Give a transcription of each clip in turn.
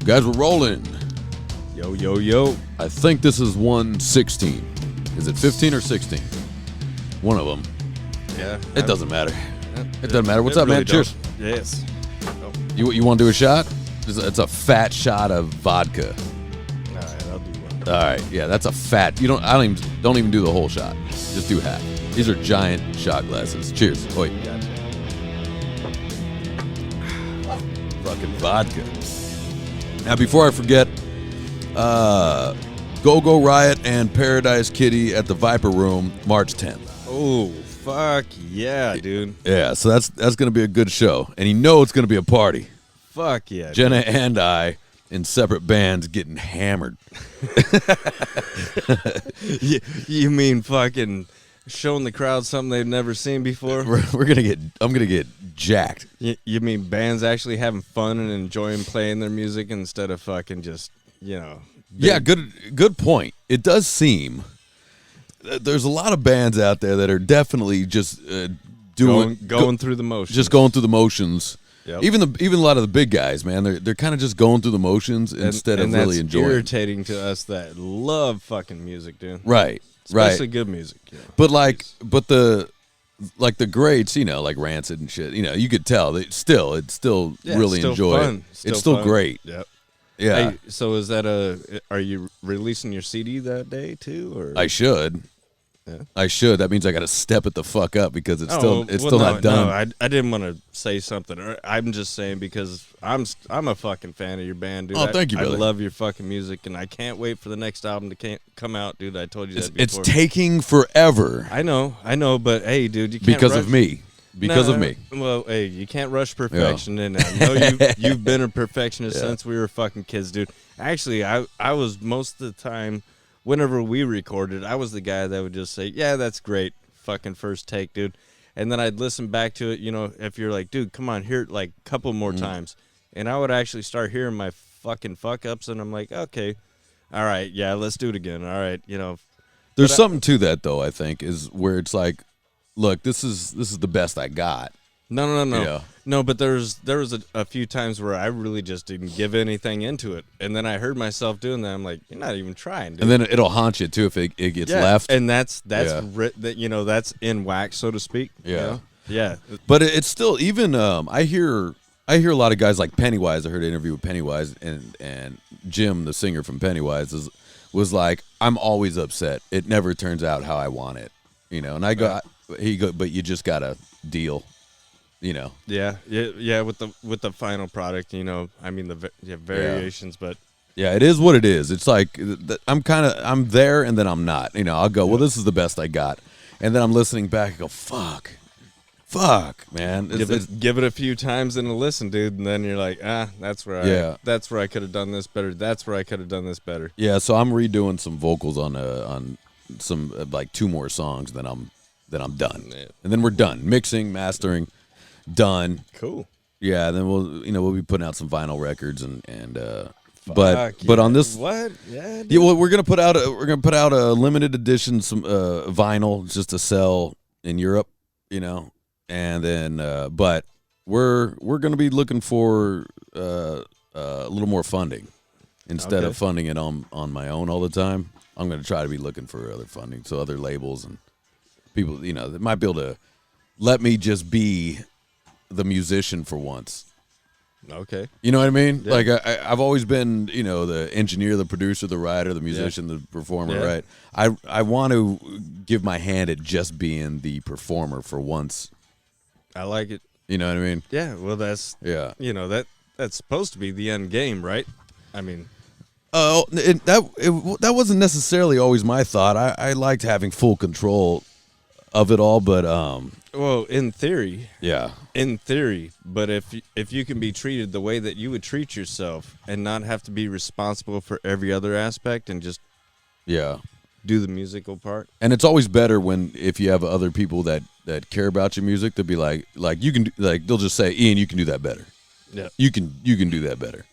Guys, we're rolling. Yo, yo, yo. I think this is 116. Is it 15 or 16? One of them. Yeah. It doesn't matter. It doesn't matter. What's up, really man? Cheers. Yes. Oh. You want to do a shot? It's a fat shot of vodka. All right, I'll do one. All right, yeah, that's a fat. Don't even do the whole shot. Just do half. These are giant shot glasses. Cheers. Oi. Gotcha. Fucking vodka. Now, before I forget, Go-Go Riot and Paradise Kitty at the Viper Room, March 10th. Oh, fuck yeah, dude. Yeah, so that's going to be a good show. And you know it's going to be a party. Fuck yeah. Jenna and I, in separate bands, getting hammered. You mean fucking showing the crowd something they've never seen before? I'm going to get jacked. You mean bands actually having fun and enjoying playing their music instead of fucking just, Yeah, good point. It does seem there's a lot of bands out there that are definitely just going through the motions. Just going through the motions. Yep. Even a lot of the big guys, man, they're kind of just going through the motions instead of really enjoying. And that's irritating to us that love fucking music, dude. Right, Especially good music. Yeah. But the greats, like Rancid and shit, you could tell it's still really it's still enjoy fun. it. It's still fun. great. Yep. Yeah. Hey, so are you releasing your CD that day too, or? I should. Yeah. I should. That means I got to step it the fuck up because it's still not done. No, I didn't want to say something. I'm just saying because I'm a fucking fan of your band, dude. Oh, thank you, brother. I love your fucking music, and I can't wait for the next album to come out, dude. I told you that before. It's taking forever. I know, but hey, dude, you can't because rush. of me. Because of me. Well, hey, you can't rush perfection, and I know you've been a perfectionist since we were fucking kids, dude. Actually, I was most of the time. Whenever we recorded, I was the guy that would just say, yeah, that's great, fucking first take, dude. And then I'd listen back to it, if you're like, dude, come on, hear it like a couple more times. And I would actually start hearing my fucking fuck-ups, and I'm like, okay, all right, yeah, let's do it again, all right, There's something to that, though, I think, is where it's like, look, this is the best I got. No. Yeah. No, but there was a few times where I really just didn't give anything into it. And then I heard myself doing that. I'm like, you're not even trying, dude. And then it'll haunt you, too, if it gets left. And that's that's in wax, so to speak. Yeah. Yeah. But it's still, even, I hear a lot of guys like Pennywise. I heard an interview with Pennywise, and Jim, the singer from Pennywise, was like, I'm always upset. It never turns out how I want it. And I go, but you just got to deal. Yeah, with the final product, I mean the variations, but yeah, it is what it is. It's like I'm there and then I'm not. I'll go, well, this is the best I got, and then I'm listening back. I go, fuck, man. Give it a few times and a listen, dude, and then you're like, that's where I could have done this better. That's where I could have done this better. Yeah, so I'm redoing some vocals on some like 2 more songs, then I'm done, and then we're done mixing, mastering. Done. Cool. Yeah, then we'll be putting out some vinyl records but on this what? Yeah. Yeah, well, we're gonna put out a limited edition some vinyl just to sell in Europe, and then but we're gonna be looking for a little more funding instead of funding it on my own all the time. I'm gonna try to be looking for other funding, so other labels and people that might be able to let me just be the musician for once. Okay. You know what I mean? Yeah. Like I've always been, the engineer, the producer, the writer, the musician, the performer, right? I want to give my hand at just being the performer for once. I like it. You know what I mean? Yeah. Well, that's that's supposed to be the end game, right? I mean, that wasn't necessarily always my thought. I liked having full control of it all, but well, in theory, yeah, but if you can be treated the way that you would treat yourself and not have to be responsible for every other aspect and just do the musical part. And it's always better if you have other people that care about your music to be like you can they'll just say, Ian, you can do that better. Yeah, you can do that better.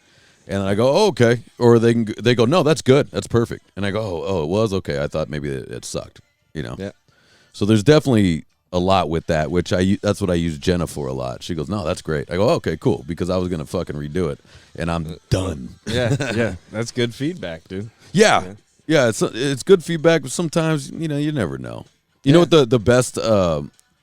And then I go, oh, okay, or they go, no, that's good, that's perfect. And I go, oh, it was okay. I thought maybe it sucked. Yeah. So there's definitely a lot with that, which that's what I use Jenna for a lot. She goes, no, that's great. I go, okay, cool, because I was gonna fucking redo it, and I'm done. Yeah, that's good feedback, dude. Yeah, it's good feedback, but sometimes you never know. You know what the best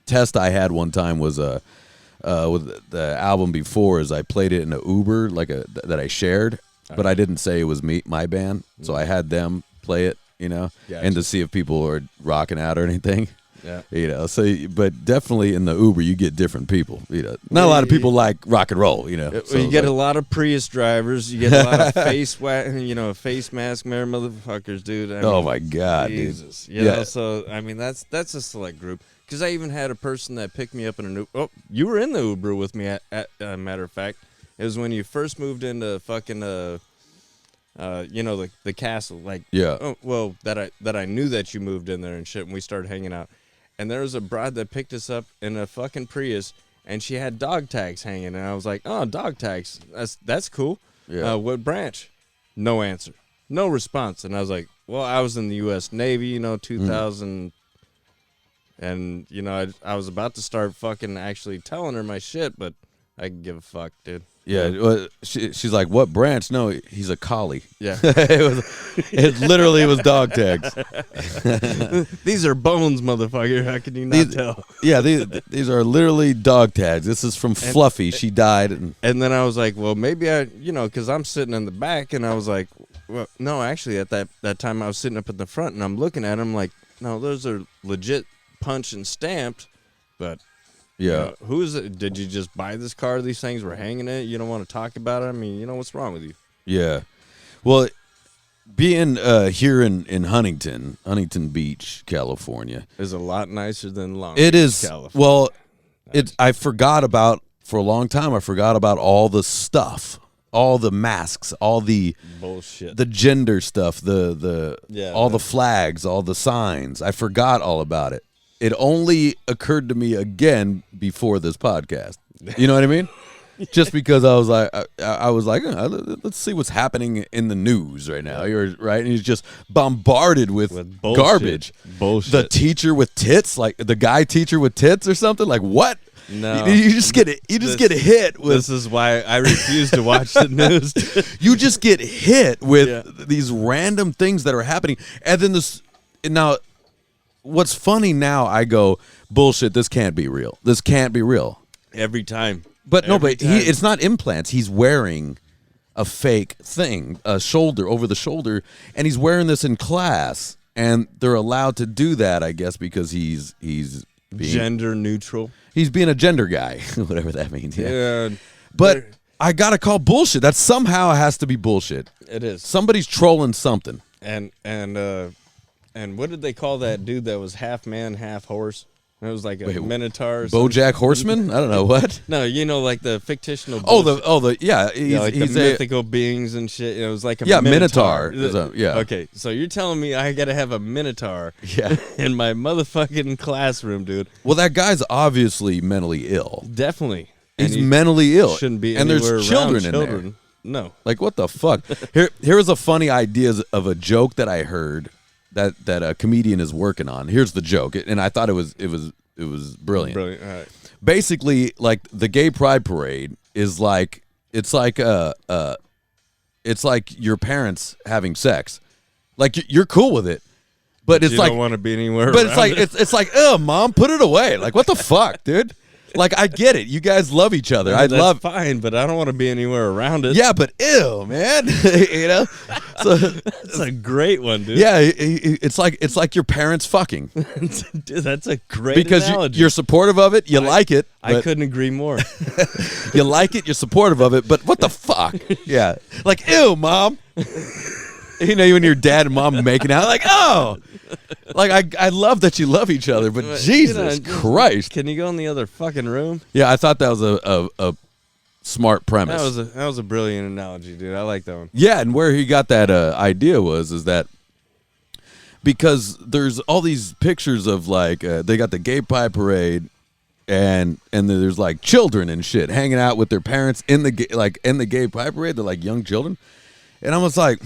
test I had one time was with the album before is I played it in an Uber that I shared, but I didn't say it was my band, so I had them play it, and to see if people are rocking out or anything. Yeah. So, but definitely in the Uber, you get different people. Not a lot of people like rock and roll. So you get a lot of Prius drivers. You get a lot of face mask wearing motherfuckers, dude. Oh my God, Jesus. dude. So I mean, that's a select group. Because I even had a person that picked me up in an Uber. Oh, you were in the Uber with me. At matter of fact, it was when you first moved into fucking the castle. That I knew that you moved in there and shit, and we started hanging out. And there was a bride that picked us up in a fucking Prius, and she had dog tags hanging. And I was like, oh, dog tags. That's cool. Yeah. What branch? No answer. No response. And I was like, well, I was in the U.S. Navy, 2000. And, I was about to start fucking actually telling her my shit, but I can give a fuck, dude. Yeah, well, she's like, what branch? No, he's a collie. Yeah. it literally was dog tags. These are bones, motherfucker. How can you not tell? Yeah, these are literally dog tags. This is from Fluffy. She died. And then I was like, well, maybe because I'm sitting in the back, and I was like, well, no, actually, at that time I was sitting up in the front, and I'm looking at him like, no, those are legit punched and stamped, but... Yeah. Who is it? Did you just buy this car? These things were hanging in it. You don't want to talk about it? I mean, what's wrong with you? Yeah. Well, being here in Huntington Beach, California, is a lot nicer than Long Beach, California. Well, I forgot about, for a long time, I forgot about all the stuff, all the masks, all the bullshit, the gender stuff, the flags, all the signs. I forgot all about it. It only occurred to me again before this podcast. You know what I mean? Just because I was like, let's see what's happening in the news right now. You're right, and he's just bombarded with garbage. Bullshit. The teacher with tits, like the guy teacher with tits or something. Like what? No, you just get it. You just get hit with. This is why I refuse to watch the news. You just get hit with these random things that are happening, and then now. What's funny now, I go, bullshit, this can't be real. This can't be real. Every time. But it's not implants. He's wearing a fake thing, over the shoulder, and he's wearing this in class. And they're allowed to do that, I guess, because he's being gender neutral. He's being a gender guy, whatever that means. Yeah. But I got to call bullshit. That somehow has to be bullshit. It is. Somebody's trolling something. And what did they call that dude that was half man, half horse? It was like a minotaur. Or BoJack Horseman? I don't know what. No, like the fictional. He's the mythical beings and shit. It was like a minotaur. Okay, so you're telling me I got to have a minotaur? In my motherfucking classroom, dude. Well, that guy's obviously mentally ill. Definitely, he's mentally ill. Shouldn't be. And there's children in there. No, like what the fuck? Here's a funny idea of a joke that I heard. That a comedian is working on. Here's the joke, and I thought it was brilliant. Brilliant. All right. Basically, like the gay pride parade is like it's like your parents having sex. Like you're cool with it, but it's you like don't want to be anywhere. But it's like it's like, oh, mom, put it away. Like what the fuck, dude? Like I get it. You guys love each other. That's fine, but I don't want to be anywhere around it. Yeah, but ew, man. So that's a great one, dude. Yeah, it's like your parents fucking. Dude, that's a great because analogy. You're supportive of it. You like it. I couldn't agree more. You like it. You're supportive of it. But what the fuck? Yeah, like ew, mom. When your dad and mom are making out, like, oh, like I love that you love each other, but Jesus Christ, can you go in the other fucking room? Yeah, I thought that was a smart premise. That was a brilliant analogy, dude. I like that one. Yeah, and where he got that idea is that because there's all these pictures of like they got the gay pride parade. And then there's like children and shit hanging out with their parents in the gay pride parade. They're like young children, and I was like,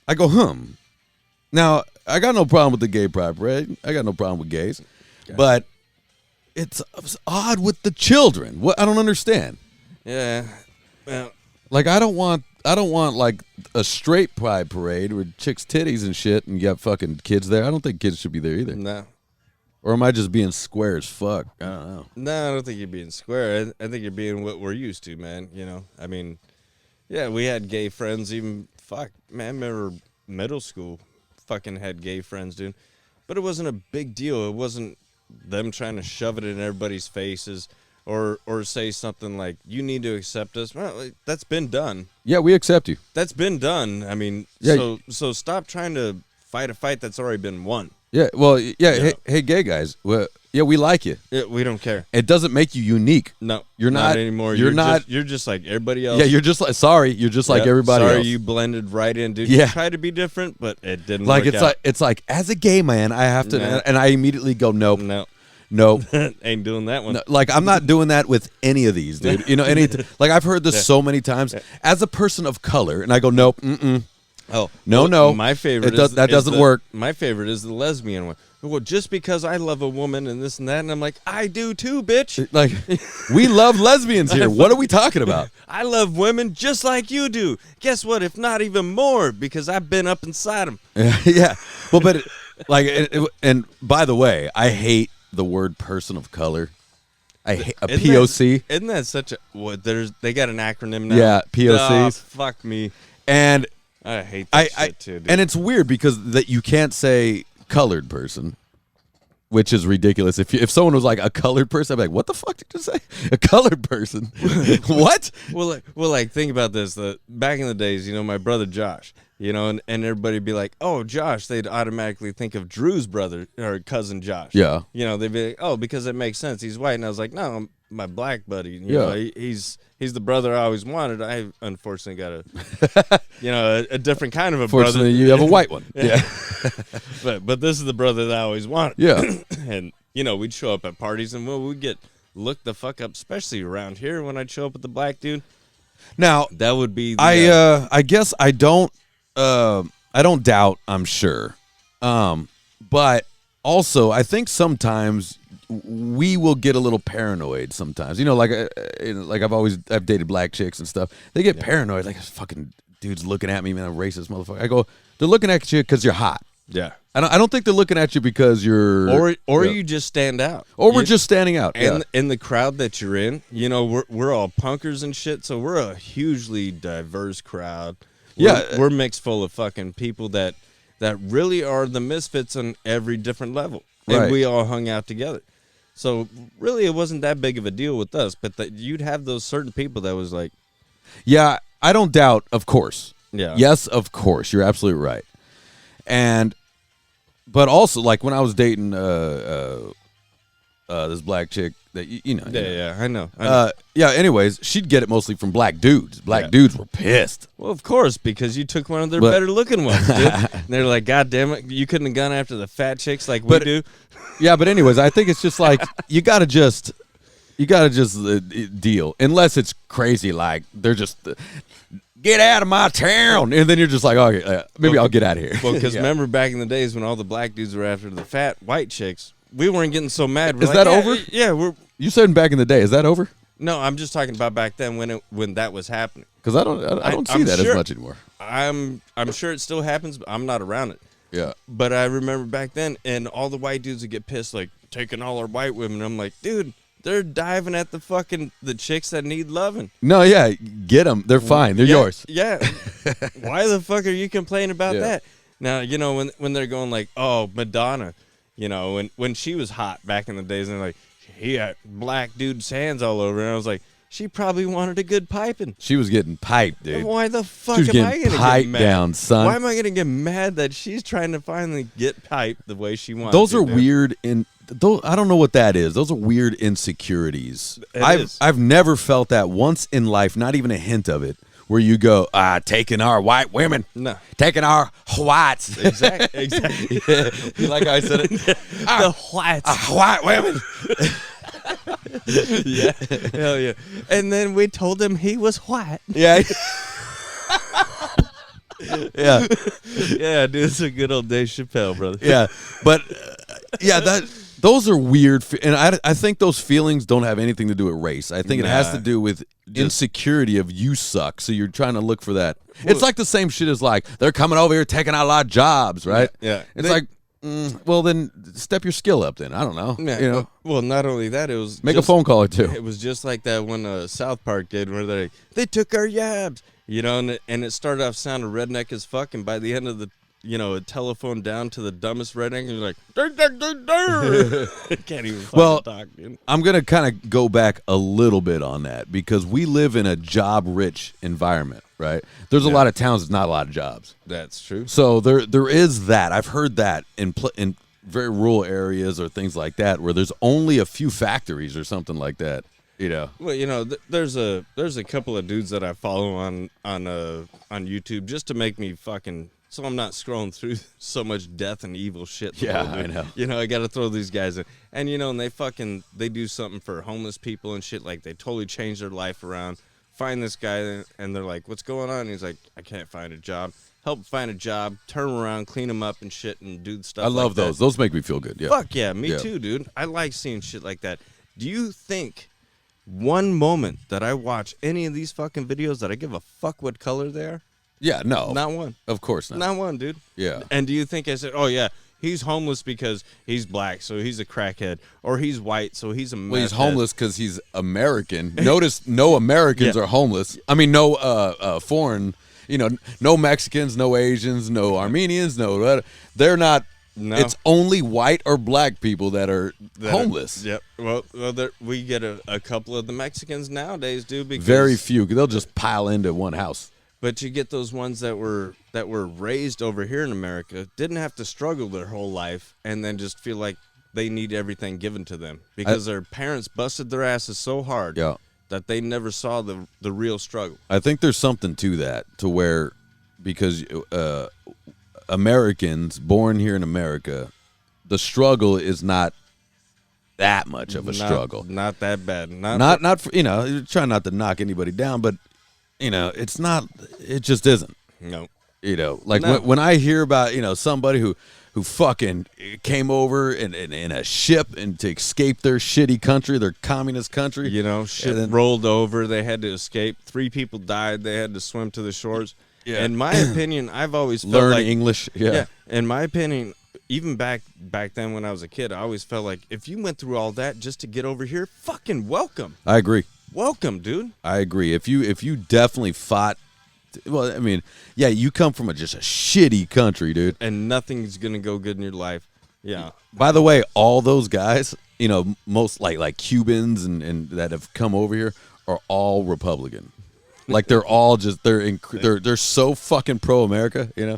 I go, Now, I got no problem with the gay pride parade. I got no problem with gays. Okay. But it's odd with the children. What I don't understand. Yeah. Well, like I don't want like a straight pride parade with chicks' titties and shit, and you got fucking kids there. I don't think kids should be there either. no. Or am I just being square as fuck? I don't know. No, I don't think you're being square. I think you're being what we're used to, man. You know, I mean, yeah, we had gay friends. Even man, remember middle school, fucking had gay friends, dude. But it wasn't a big deal. It wasn't them trying to shove it in everybody's faces or say something like, "You need to accept us." Well, that's been done. Yeah, we accept you. That's been done. I mean, yeah. So stop trying to fight a fight that's already been won. Yeah, well, yeah. Hey, gay guys. Well, yeah, we like you. Yeah, we don't care. It doesn't make you unique. No, you're not anymore. You're not. You're just like everybody else. Yeah, you're just like. Sorry, you're just like everybody else. Sorry, you blended right in, dude. Yeah. You tried to be different, but it didn't. Like work out. it's like as a gay man, I have to, and I immediately go, nope, nope. Ain't doing that one. No, like I'm not doing that with any of these, dude. You know, like I've heard this so many times. As a person of color, and I go, nope, Oh no. My favorite that doesn't work. My favorite is the lesbian one. Well, just because I love a woman and this and that, and I'm like, I do too, bitch. Like, we love lesbians here. What are we talking about? I love women just like you do. Guess what? If not even more, because I've been up inside them. Yeah. Well, but and by the way, I hate the word person of color. I hate a POC. Isn't that such a what? They got an acronym now. Yeah, POCs. Oh, fuck me. And I hate that shit too, dude. And it's weird because that you can't say colored person, which is ridiculous. If someone was like a colored person, I'd be like, what the fuck did you say? A colored person? What? Well, like think about this. Back in the days, you know, my brother Josh, you know, and everybody'd be like, oh, Josh, they'd automatically think of Drew's brother or cousin Josh. Yeah. You know, they'd be like, oh, because it makes sense. He's white. And I was like, no, my black buddy. You know, he's the brother I always wanted. I unfortunately got a different kind of a brother. Fortunately, you have a white one. Yeah. but this is the brother that I always wanted. Yeah. And, you know, we'd show up at parties and we'd get looked the fuck up, especially around here when I'd show up with the black dude. Now, that would be I guess I don't doubt, I'm sure. But also, I think sometimes we will get a little paranoid sometimes. You know, like I've dated black chicks and stuff. They get paranoid, like this fucking dude's looking at me, man, a racist motherfucker. I go, they're looking at you because you're hot. Yeah. I don't think they're looking at you because you're you just stand out. Or we're just standing out. And in the crowd that you're in, you know, we're all punkers and shit, so we're a hugely diverse crowd. We're mixed full of fucking people that really are the misfits on every different level. And we all hung out together. So really it wasn't that big of a deal with us, but that you'd have those certain people that was like, yeah, I don't doubt, of course. Yeah. Yes, of course. You're absolutely right. But also, like when I was dating this black chick that you know. Yeah, I know. Yeah. Anyways, she'd get it mostly from black dudes. Black dudes were pissed. Well, of course, because you took one of their better looking ones, dude. And they're like, God damn it, you couldn't have gone after the fat chicks like we do. Yeah, but anyways, I think it's just like you gotta just deal, unless it's crazy. Like they're just. Get out of my town, and then you're just like, okay, maybe I'll get out of here. Well, because remember back in the days when all the black dudes were after the fat white chicks, we weren't getting so mad. Is that over? Yeah, You said back in the day. Is that over? No, I'm just talking about back then when that was happening. Because I don't see that as much anymore. I'm sure it still happens, but I'm not around it. Yeah. But I remember back then, and all the white dudes would get pissed, like taking all our white women. I'm like, dude. They're diving at the chicks that need loving. No, yeah, get them. They're fine. They're yours. Yeah. Why the fuck are you complaining about that? Now, you know, when they're going like, oh, Madonna, you know, when she was hot back in the days, and they're like, he had black dude's hands all over, and I was like, she probably wanted a good piping. She was getting piped, dude. Why the fuck am I going to get mad? Down, son. Why am I going to get mad that she's trying to finally get piped the way she wants? Those are weird I don't know what that is. Those are weird insecurities. I've never felt that once in life, not even a hint of it, where you go, taking our white women. No. Taking our whites. Exactly. Yeah. You like how I said it? The whites. White women. Yeah. Hell yeah. And then we told him he was white. Yeah. Yeah. Yeah, dude, it's a good old Dave Chappelle, brother. Yeah. But, yeah, those are weird, and I think those feelings don't have anything to do with race. I think it has to do with insecurity of you suck, so you're trying to look for that. It's like the same shit as like, they're coming over here taking out a lot of jobs, right? Yeah. It's like, well, then step your skill up then. I don't know. Yeah. You know? Well, not only that, it was Make a phone call or two. It was just like that one South Park did where they took our yabs, you know, and it started off sounding redneck as fuck, and by the end of the, you know, a telephone down to the dumbest redneck, and you're like, can't even fucking talk, dude. I'm going to kind of go back a little bit on that because we live in a job-rich environment, right? There's a lot of towns with not a lot of jobs. That's true. So there is that. I've heard that in very rural areas or things like that where there's only a few factories or something like that, you know. Well, you know, there's a couple of dudes that I follow on YouTube just to make me fucking, so I'm not scrolling through so much death and evil shit. Yeah, I know. You know, I got to throw these guys in. And, you know, and they do something for homeless people and shit. Like, they totally change their life around. Find this guy, and they're like, what's going on? And he's like, I can't find a job. Help find a job, turn them around, clean them up and shit, and do stuff I love those. Those make me feel good, yeah. Fuck yeah, me too, dude. I like seeing shit like that. Do you think one moment that I watch any of these fucking videos that I give a fuck what color they are? Yeah, no. Not one. Of course not. Not one, dude. Yeah. And do you think I said, oh, yeah, he's homeless because he's black, so he's a crackhead, or he's white, so he's a meth Well, he's head. homeless because he's American. Notice no Americans are homeless. I mean, no foreign, you know, no Mexicans, no Asians, no Armenians, they're not. No. It's only white or black people that are homeless. Yep. Well we get a couple of the Mexicans nowadays, dude. Because Very few. They'll just pile into one house. But you get those ones that were raised over here in America, didn't have to struggle their whole life, and then just feel like they need everything given to them because their parents busted their asses so hard that they never saw the real struggle. I think there's something to that, to where because Americans born here in America, the struggle is not that much of a struggle. Not that bad. Not for, you know, you're trying not to knock anybody down, but you know, it's not. It just isn't. No. You know, like when I hear about, you know, somebody who fucking came over in a ship and to escape their shitty country, their communist country. You know, shit rolled over. They had to escape. 3 people died. They had to swim to the shores. Yeah. In my opinion, I've always felt learn like English. Yeah. In my opinion, even back then when I was a kid, I always felt like if you went through all that just to get over here, fucking welcome. I agree. Welcome, dude. I agree. If you definitely fought, well, I mean, yeah, you come from just a shitty country, dude, and nothing's gonna go good in your life. Yeah. By the way, all those guys, you know, most like Cubans and that have come over here are all Republican. Like they're all just they're so fucking pro America, you know.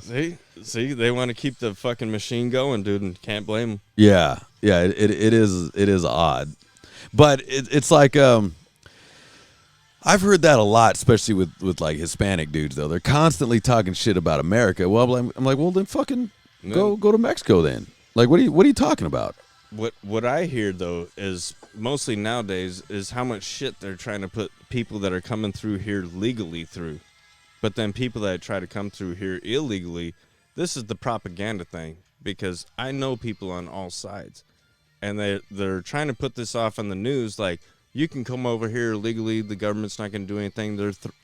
See, they want to keep the fucking machine going, dude, and can't blame them. Yeah. It is odd, but it's like I've heard that a lot, especially with like Hispanic dudes. Though they're constantly talking shit about America. Well, I'm like, well, then fucking go to Mexico then. Like, what are you talking about? What I hear though is mostly nowadays is how much shit they're trying to put people that are coming through here legally through, but then people that try to come through here illegally. This is the propaganda thing because I know people on all sides, and they're trying to put this off on the news like you can come over here legally. The government's not going to do anything.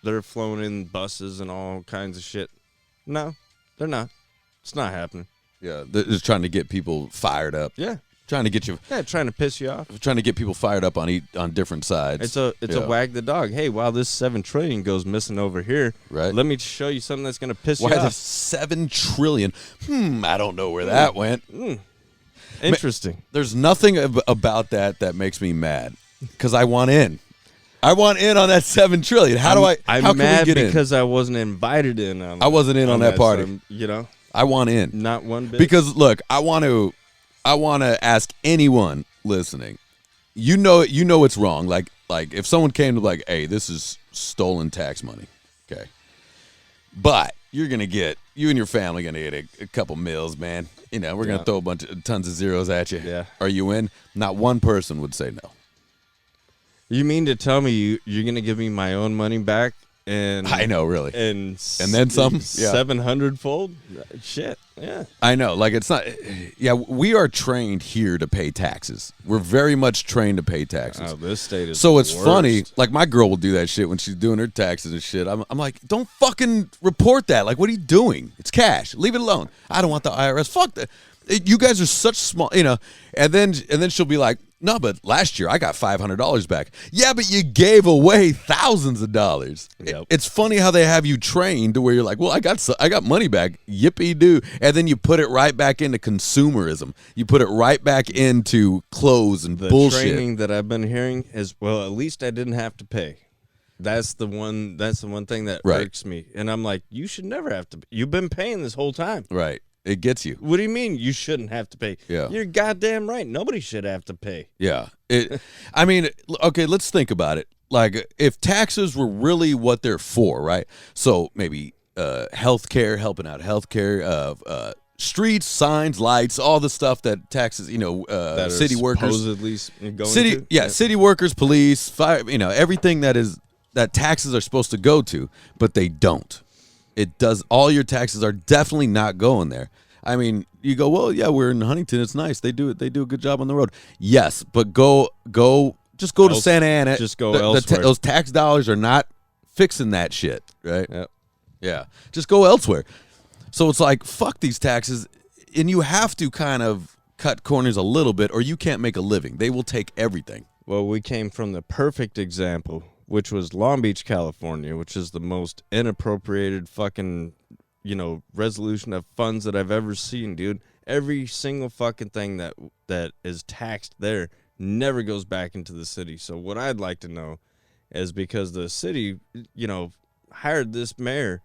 They're flowing in buses and all kinds of shit. No, they're not. It's not happening. Yeah, they're just trying to get people fired up. Yeah. Trying to get you. Yeah, trying to piss you off. Trying to get people fired up on different sides. It's a wag the dog. Hey, while this $7 trillion goes missing over here, right? Let me show you something that's going to piss you off. Why the $7 trillion? I don't know where that went. Interesting. There's nothing about that makes me mad because I want in. I want in on that $7 trillion. How I'm mad can we get because I wasn't invited in. I wasn't in on that party. You know, I want in. Not one bit. Because look, I want to ask anyone listening. You know it's wrong. Like if someone came to like, hey, this is stolen tax money. Okay. But you and your family gonna get a couple meals, man. You know, we're gonna throw tons of zeros at you. Yeah. Are you in? Not one person would say no. You mean to tell me you're gonna give me my own money back and I know, really. and then some? Yeah. 700-fold. Shit. Yeah. I know. Like, it's not. Yeah, we are trained here to pay taxes. We're very much trained to pay taxes. Oh, this state is so it's the worst. funny. Like, my girl will do that shit when she's doing her taxes and shit. I'm like, don't fucking report that. Like, what are you doing? It's cash. Leave it alone. I don't want the IRS. Fuck that. You guys are such small, and then she'll be like, no, but last year I got $500 back. Yeah, but you gave away thousands of dollars. Yep. It's funny how they have you trained to where you're like, well, I got money back, yippee doo, and then you put it right back into consumerism. You put it right back into clothes and bullshit. The training that I've been hearing is, well, at least I didn't have to pay. That's the one thing that irks me, and I'm like, you should never have to. You've been paying this whole time, right? It gets you. What do you mean you shouldn't have to pay? Yeah. You're goddamn right. Nobody should have to pay. Yeah. I mean, okay, let's think about it. Like, if taxes were really what they're for, right? So maybe healthcare, helping out healthcare, streets, signs, lights, all the stuff that taxes, That city are workers, supposedly going city, to? yeah, city workers, police, fire, everything that taxes are supposed to go to, but they don't. It does. All your taxes are definitely not going there. I mean, you go, well, yeah, we're in Huntington. It's nice. They do a good job on the road. Yes, but just go to Santa Ana. Just go elsewhere. Those tax dollars are not fixing that shit, right? Yep. Yeah, just go elsewhere. So it's like, fuck these taxes, and you have to kind of cut corners a little bit, or you can't make a living. They will take everything. Well, we came from the perfect example, which was Long Beach, California, which is the most inappropriated fucking, resolution of funds that I've ever seen, dude. Every single fucking thing that is taxed there never goes back into the city. So what I'd like to know is, because the city, hired this mayor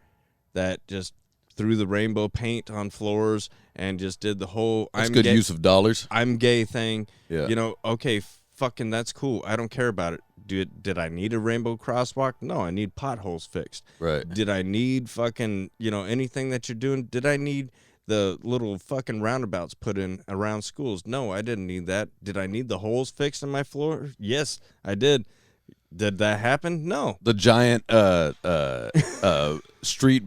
that just threw the rainbow paint on floors and just did the whole That's good use of dollars. I'm gay thing. Yeah. Okay, fucking that's cool. I don't care about it. Did I need a rainbow crosswalk? No, I need potholes fixed. Right. Did I need fucking, anything that you're doing? Did I need the little fucking roundabouts put in around schools? No, I didn't need that. Did I need the holes fixed in my floor? Yes, I did. Did that happen? No. The giant street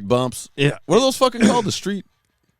bumps. Yeah. What are those fucking called? The street.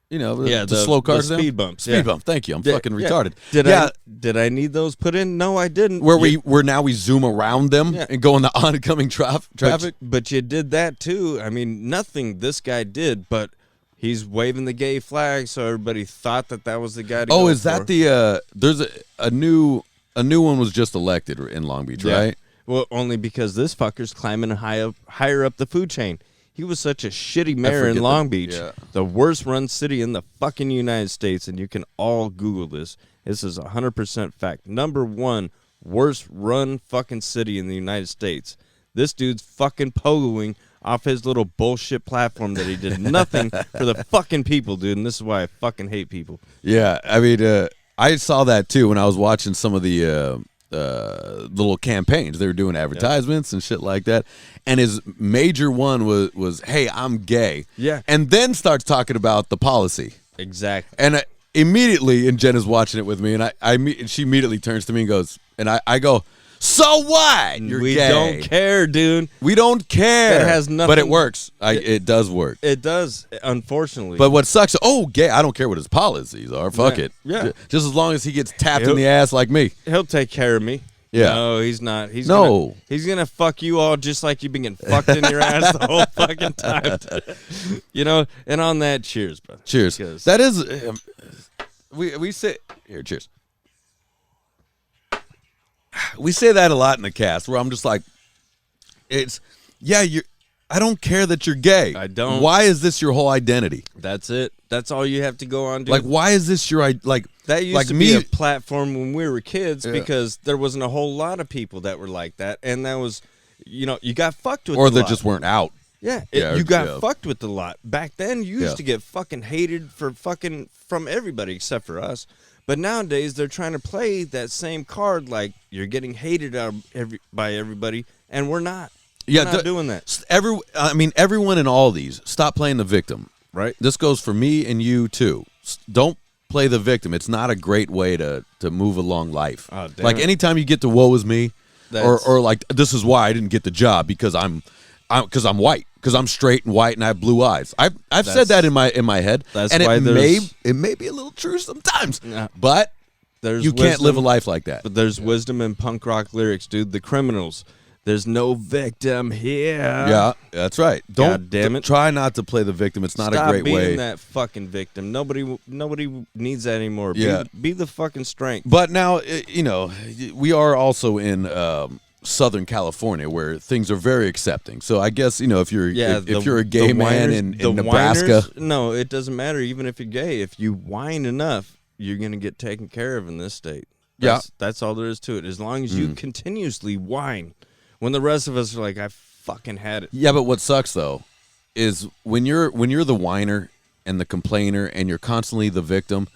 The slow cars. The speed bumps. Speed bump. Thank you. I'm fucking retarded. Did I need those put in? No, I didn't. Where now we zoom around them and go in the oncoming traffic. But you did that too. I mean, nothing this guy did, but he's waving the gay flag, so everybody thought that was the guy to go is for. that the there's a new one was just elected in Long Beach, right? Well, only because this fucker's climbing higher up the food chain. He was such a shitty mayor in Long Beach, the worst run city in the fucking United States, and you can all Google this. This is 100% fact. Number 1 worst run fucking city in the United States. This dude's fucking pogoing off his little bullshit platform that he did nothing for the fucking people, dude, and this is why I fucking hate people. Yeah, I mean, I saw that too when I was watching some of the little campaigns. They were doing advertisements and shit like that, and his major one was hey, I'm gay, and then starts talking about the policy. Exactly. And immediately, and Jenna's watching it with me, and she immediately turns to me and goes, and I go, so what? You're we gay. Don't care, dude. We don't care. It has nothing. But it works. It does work. It does, unfortunately. But what sucks? Gay. I don't care what his policies are. Fuck it. Yeah. Just as long as he gets tapped in the ass like me. He'll take care of me. Yeah. No, he's not. He's no. He's gonna fuck you all just like you've been getting fucked in your ass the whole fucking time. And on that, cheers, brother. Cheers. That is, we say here. Cheers. We say that a lot in the cast, where I'm just like, I don't care that you're gay. I don't. Why is this your whole identity? That's it. That's all you have to go on, dude. Like, why is this your that used to be a platform when we were kids, because there wasn't a whole lot of people that were like that, and that was, you got fucked with. Or they just weren't out. Yeah, you got fucked with a lot. Back then, you used to get fucking hated from everybody except for us. But nowadays, they're trying to play that same card, like you're getting hated by everybody, and we're not. We're not doing that. Everyone in all these, stop playing the victim. Right. This goes for me and you too. Don't play the victim. It's not a great way to move along life. Oh, damn like it. anytime you get to woe is me, or like this is why I didn't get the job because I'm because I'm white, because I'm straight and white and I have blue eyes. I've said that in my head, that's and why it may be a little true sometimes, but you can't live a life like that. But there's wisdom in punk rock lyrics, dude. The Criminals. There's no victim here. Yeah, that's right. God damn it. Try not to play the victim. It's not Stop a great way. being that fucking victim. Nobody needs that anymore. Yeah. Be the fucking strength. But now, we are also in Southern California where things are very accepting. So I guess, if you're if you're a gay man in Nebraska. Whiners, no, it doesn't matter even if you're gay. If you whine enough, you're going to get taken care of in this state. That's all there is to it. As long as you continuously whine. When the rest of us are like, I fucking had it. Yeah, but what sucks though is when you're the whiner and the complainer and you're constantly the victim,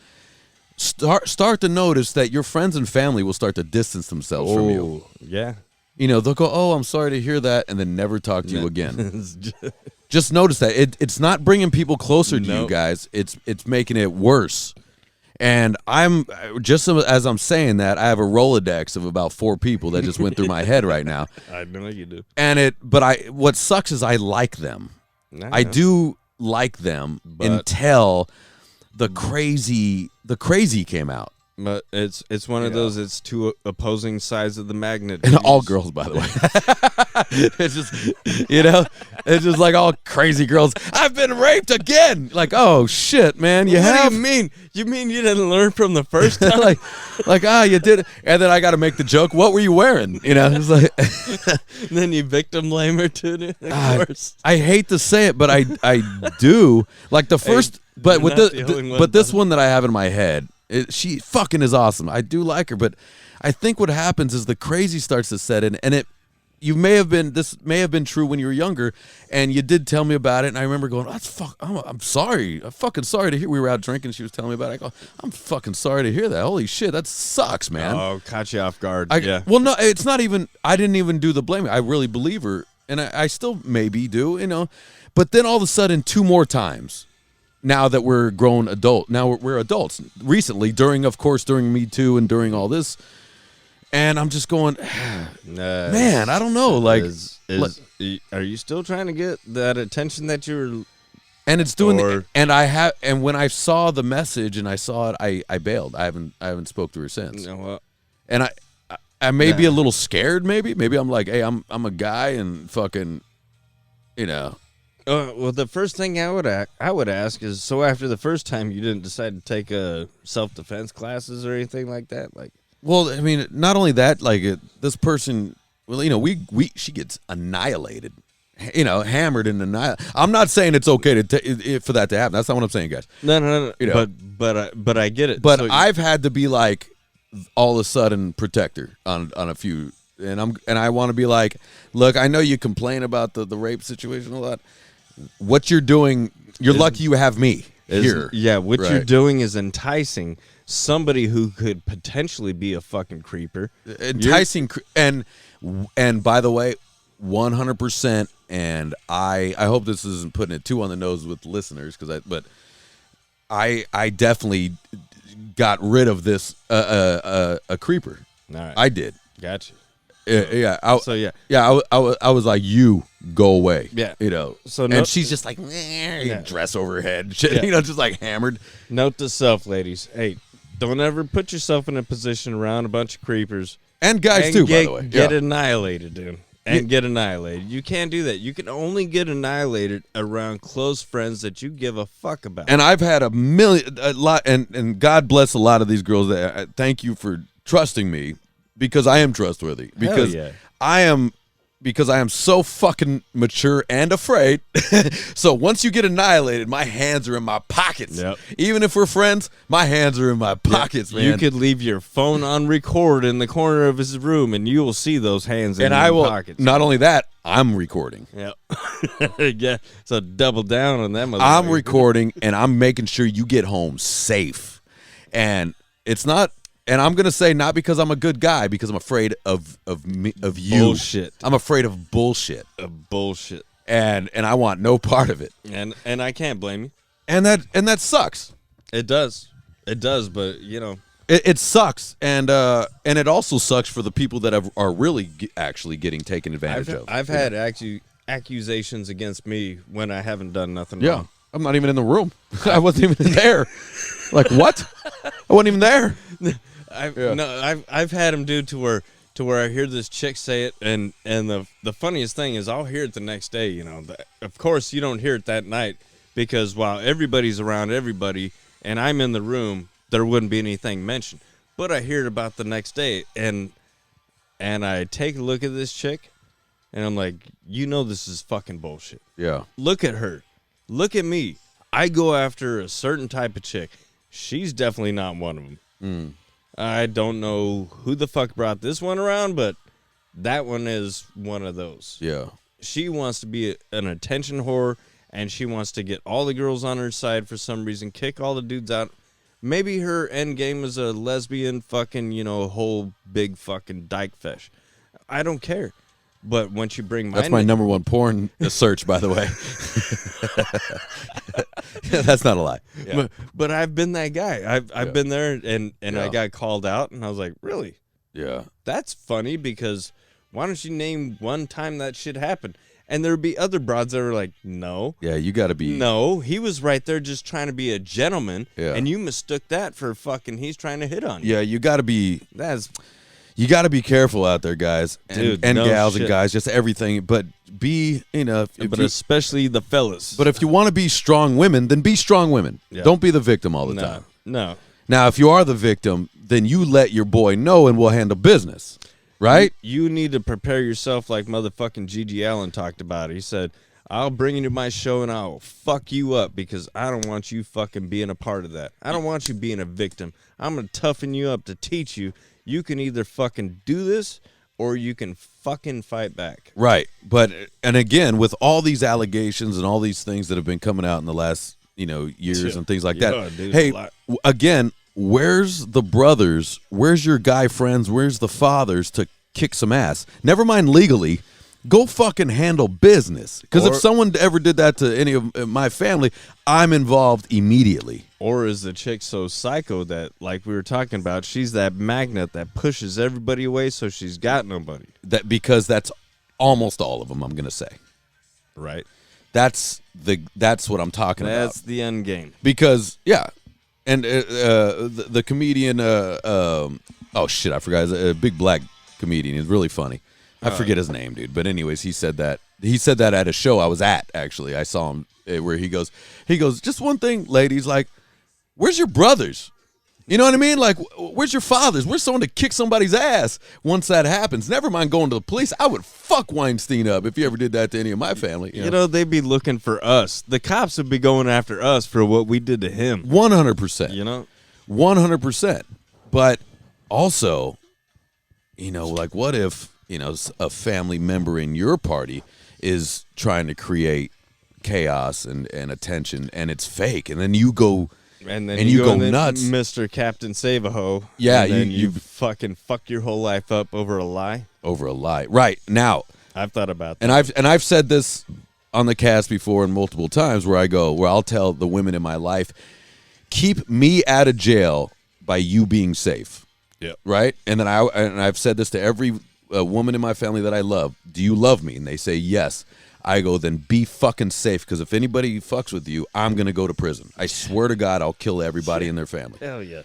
start to notice that your friends and family will start to distance themselves from you. Yeah. They'll go, "Oh, I'm sorry to hear that," and then never talk to you again. Just notice that it's not bringing people closer to you guys. It's making it worse. And I'm just as I'm saying that, I have a Rolodex of about 4 people that just went through my head right now. I know you do. What sucks is I like them. I do like them until the crazy came out. But it's one of those. It's two opposing sides of the magnet. And all girls, by the way. It's just, it's just like all crazy girls. I've been raped again. Like, oh shit, man, you have. What do you mean? You mean you didn't learn from the first time? you did. And then I got to make the joke. What were you wearing? It's like. And then you victim blame her too. I hate to say it, but I do. Like the first, but with this one that I have in my head. She fucking is awesome. I do like her, but I think what happens is the crazy starts to set in, and this may have been true when you were younger, and you did tell me about it, and I remember going, I'm sorry. I'm fucking sorry to hear. We were out drinking, she was telling me about it. I go, I'm fucking sorry to hear that. Holy shit, that sucks, man. Oh, caught you off guard. Yeah. Well, no, it's not even, I didn't even do the blaming. I really believe her, and I still maybe do, but then all of a sudden 2 more times. Now that we're grown adult, now we're adults. Recently, during Me Too and during all this, and I'm just going, man, I don't know. Like, are you still trying to get that attention that you're? And it's doing, and when I saw the message and I saw it, I bailed. I haven't spoke to her since. And I may be a little scared. Maybe I'm like, hey, I'm a guy and fucking, Well, the first thing I would ask is, so after the first time, you didn't decide to take self-defense classes or anything like that? Like, well, I mean, not only that, like this person, well, she gets annihilated, hammered and annihilated. I'm not saying it's okay for that to happen. That's not what I'm saying, guys. No. But I get it. But so I've had to be like, all of a sudden, protector on a few, and I want to be like, look, I know you complain about the rape situation a lot. What you're doing, you're lucky you have me here. Yeah, what you're doing is enticing somebody who could potentially be a fucking creeper. Enticing, and by the way, 100%. And I hope this isn't putting it too on the nose with listeners, but I definitely got rid of this a creeper. All right. I did. Gotcha. Yeah. I was like, you go away. Yeah. So and she's just like, dress over her head, shit, just like hammered. Note to self, ladies. Hey, don't ever put yourself in a position around a bunch of creepers. And guys too, by the way. Get annihilated, dude. Get annihilated. You can't do that. You can only get annihilated around close friends that you give a fuck about. And I've had a lot, and God bless a lot of these girls. That thank you for trusting me. Because I am trustworthy. Because I am so fucking mature and afraid. So once you get annihilated, my hands are in my pockets. Yep. Even if we're friends, my hands are in my pockets, man. You could leave your phone on record in the corner of his room, and you will see those hands in your pockets. Not only that, I'm recording. Yep. Yeah. So double down on that. I'm recording, and I'm making sure you get home safe. And it's not. And I'm gonna say not because I'm a good guy, because I'm afraid of you. Bullshit. I'm afraid of bullshit. Bullshit. And I want no part of it. And I can't blame you. And that sucks. It does. But it sucks. And it also sucks for the people that are really actually getting taken advantage of. I've had accusations against me when I haven't done nothing Yeah. wrong. I'm not even in the room. I wasn't even there. Like, what? I wasn't even there. I've had him do to where I hear this chick say it, and the funniest thing is I'll hear it the next day. You know, of course you don't hear it that night because while everybody's around everybody and I'm in the room, there wouldn't be anything mentioned. But I hear it about the next day, and I take a look at this chick, and I'm like, you know, this is fucking bullshit. Yeah. Look at her. Look at me. I go after a certain type of chick. She's definitely not one of them. Mm. I don't know who the fuck brought this one around, but that one is one of those. Yeah. She wants to be an attention whore, and she wants to get all the girls on her side for some reason, kick all the dudes out. Maybe her end game is a lesbian fucking, you know, whole big fucking dyke fish. I don't care. But once you bring That's my number one porn search, by the way. Yeah, that's not a lie. Yeah. But I've been that guy. I've been there, and Yeah. I got called out, and I was like, really? Yeah. That's funny, because why don't you name one time that shit happened? And there would be other broads that were like, no. Yeah, you got to be. No, he was right there just trying to be a gentleman, Yeah. and you mistook that for fucking he's trying to hit on you. Yeah, you got to be. You got to be careful out there, guys, Dude, and no gals shit. and guys, just everything. But be, but especially the fellas. But if you want to be strong women, then be strong women. Yeah. Don't be the victim all the time. No. Now, if you are the victim, then you let your boy know, and we'll handle business, right? You need to prepare yourself like motherfucking G.G. Allen talked about. He said, I'll bring you to my show and I'll fuck you up because I don't want you fucking being a part of that. I don't want you being a victim. I'm going to toughen you up to teach you. You can either fucking do this or you can fucking fight back. Right. But, and again, with all these allegations and all these things that have been coming out in the last, years and things like that. Dude, hey, again, where's the brothers? Where's your guy friends? Where's the fathers to kick some ass? Never mind legally. Go fucking handle business. Because if someone ever did that to any of my family, I'm involved immediately. Or is the chick so psycho that, like we were talking about, she's that magnet that pushes everybody away so she's got nobody? Because that's almost all of them, I'm going to say. Right. That's what I'm talking about. That's the end game. Because, yeah. And the comedian, oh shit, I forgot. He's a big black comedian. He's really funny. I forget his name, dude. But anyways, he said that at a show I was at, actually. I saw him where he goes, just one thing, ladies, like, where's your brothers? You know what I mean? Like, where's your fathers? Where's someone to kick somebody's ass once that happens? Never mind going to the police. I would fuck Weinstein up if he ever did that to any of my family. You know, they'd be looking for us. The cops would be going after us for what we did to him. 100%. You know? 100%. But also, like, what if, a family member in your party is trying to create chaos and attention, and it's fake, and then you go you go nuts, Mr. Captain Save-A-Ho. Yeah, and then you fucking fuck your whole life up over a lie. Right now. I've thought about that, and I've said this on the cast before and multiple times where I'll tell the women in my life, keep me out of jail by you being safe. Yeah. Right, and then I've said this to every woman in my family that I love. Do you love me? And they say yes. I go, then be fucking safe, because if anybody fucks with you, I'm going to go to prison. I swear to God, I'll kill everybody in their family. Hell yeah.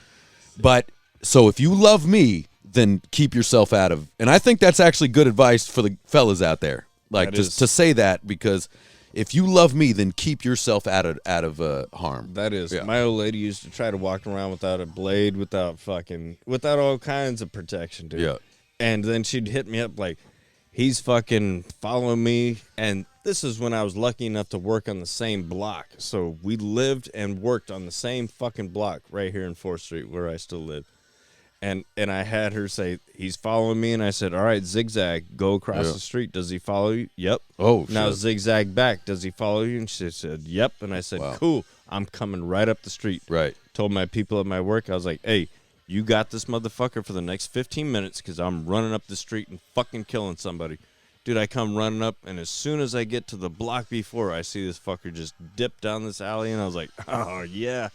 But, so if you love me, then keep yourself out of, and I think that's actually good advice for the fellas out there. Like, just to say that, because if you love me, then keep yourself out of harm. That is. Yeah. My old lady used to try to walk around without a blade, without all kinds of protection, dude. Yeah. And then she'd hit me up like, he's fucking following me. And this is when I was lucky enough to work on the same block. So we lived and worked on the same fucking block right here in 4th Street where I still live. And I had her say, he's following me. And I said, all right, zigzag, go across the street. Does he follow you? Yep. Oh, now shit. Zigzag back. Does he follow you? And she said, yep. And I said, cool. I'm coming right up the street. Right. Told my people at my work, I was like, hey, you got this motherfucker for the next 15 minutes because I'm running up the street and fucking killing somebody. Dude, I come running up, and as soon as I get to the block before, I see this fucker just dip down this alley, and I was like, oh, yeah,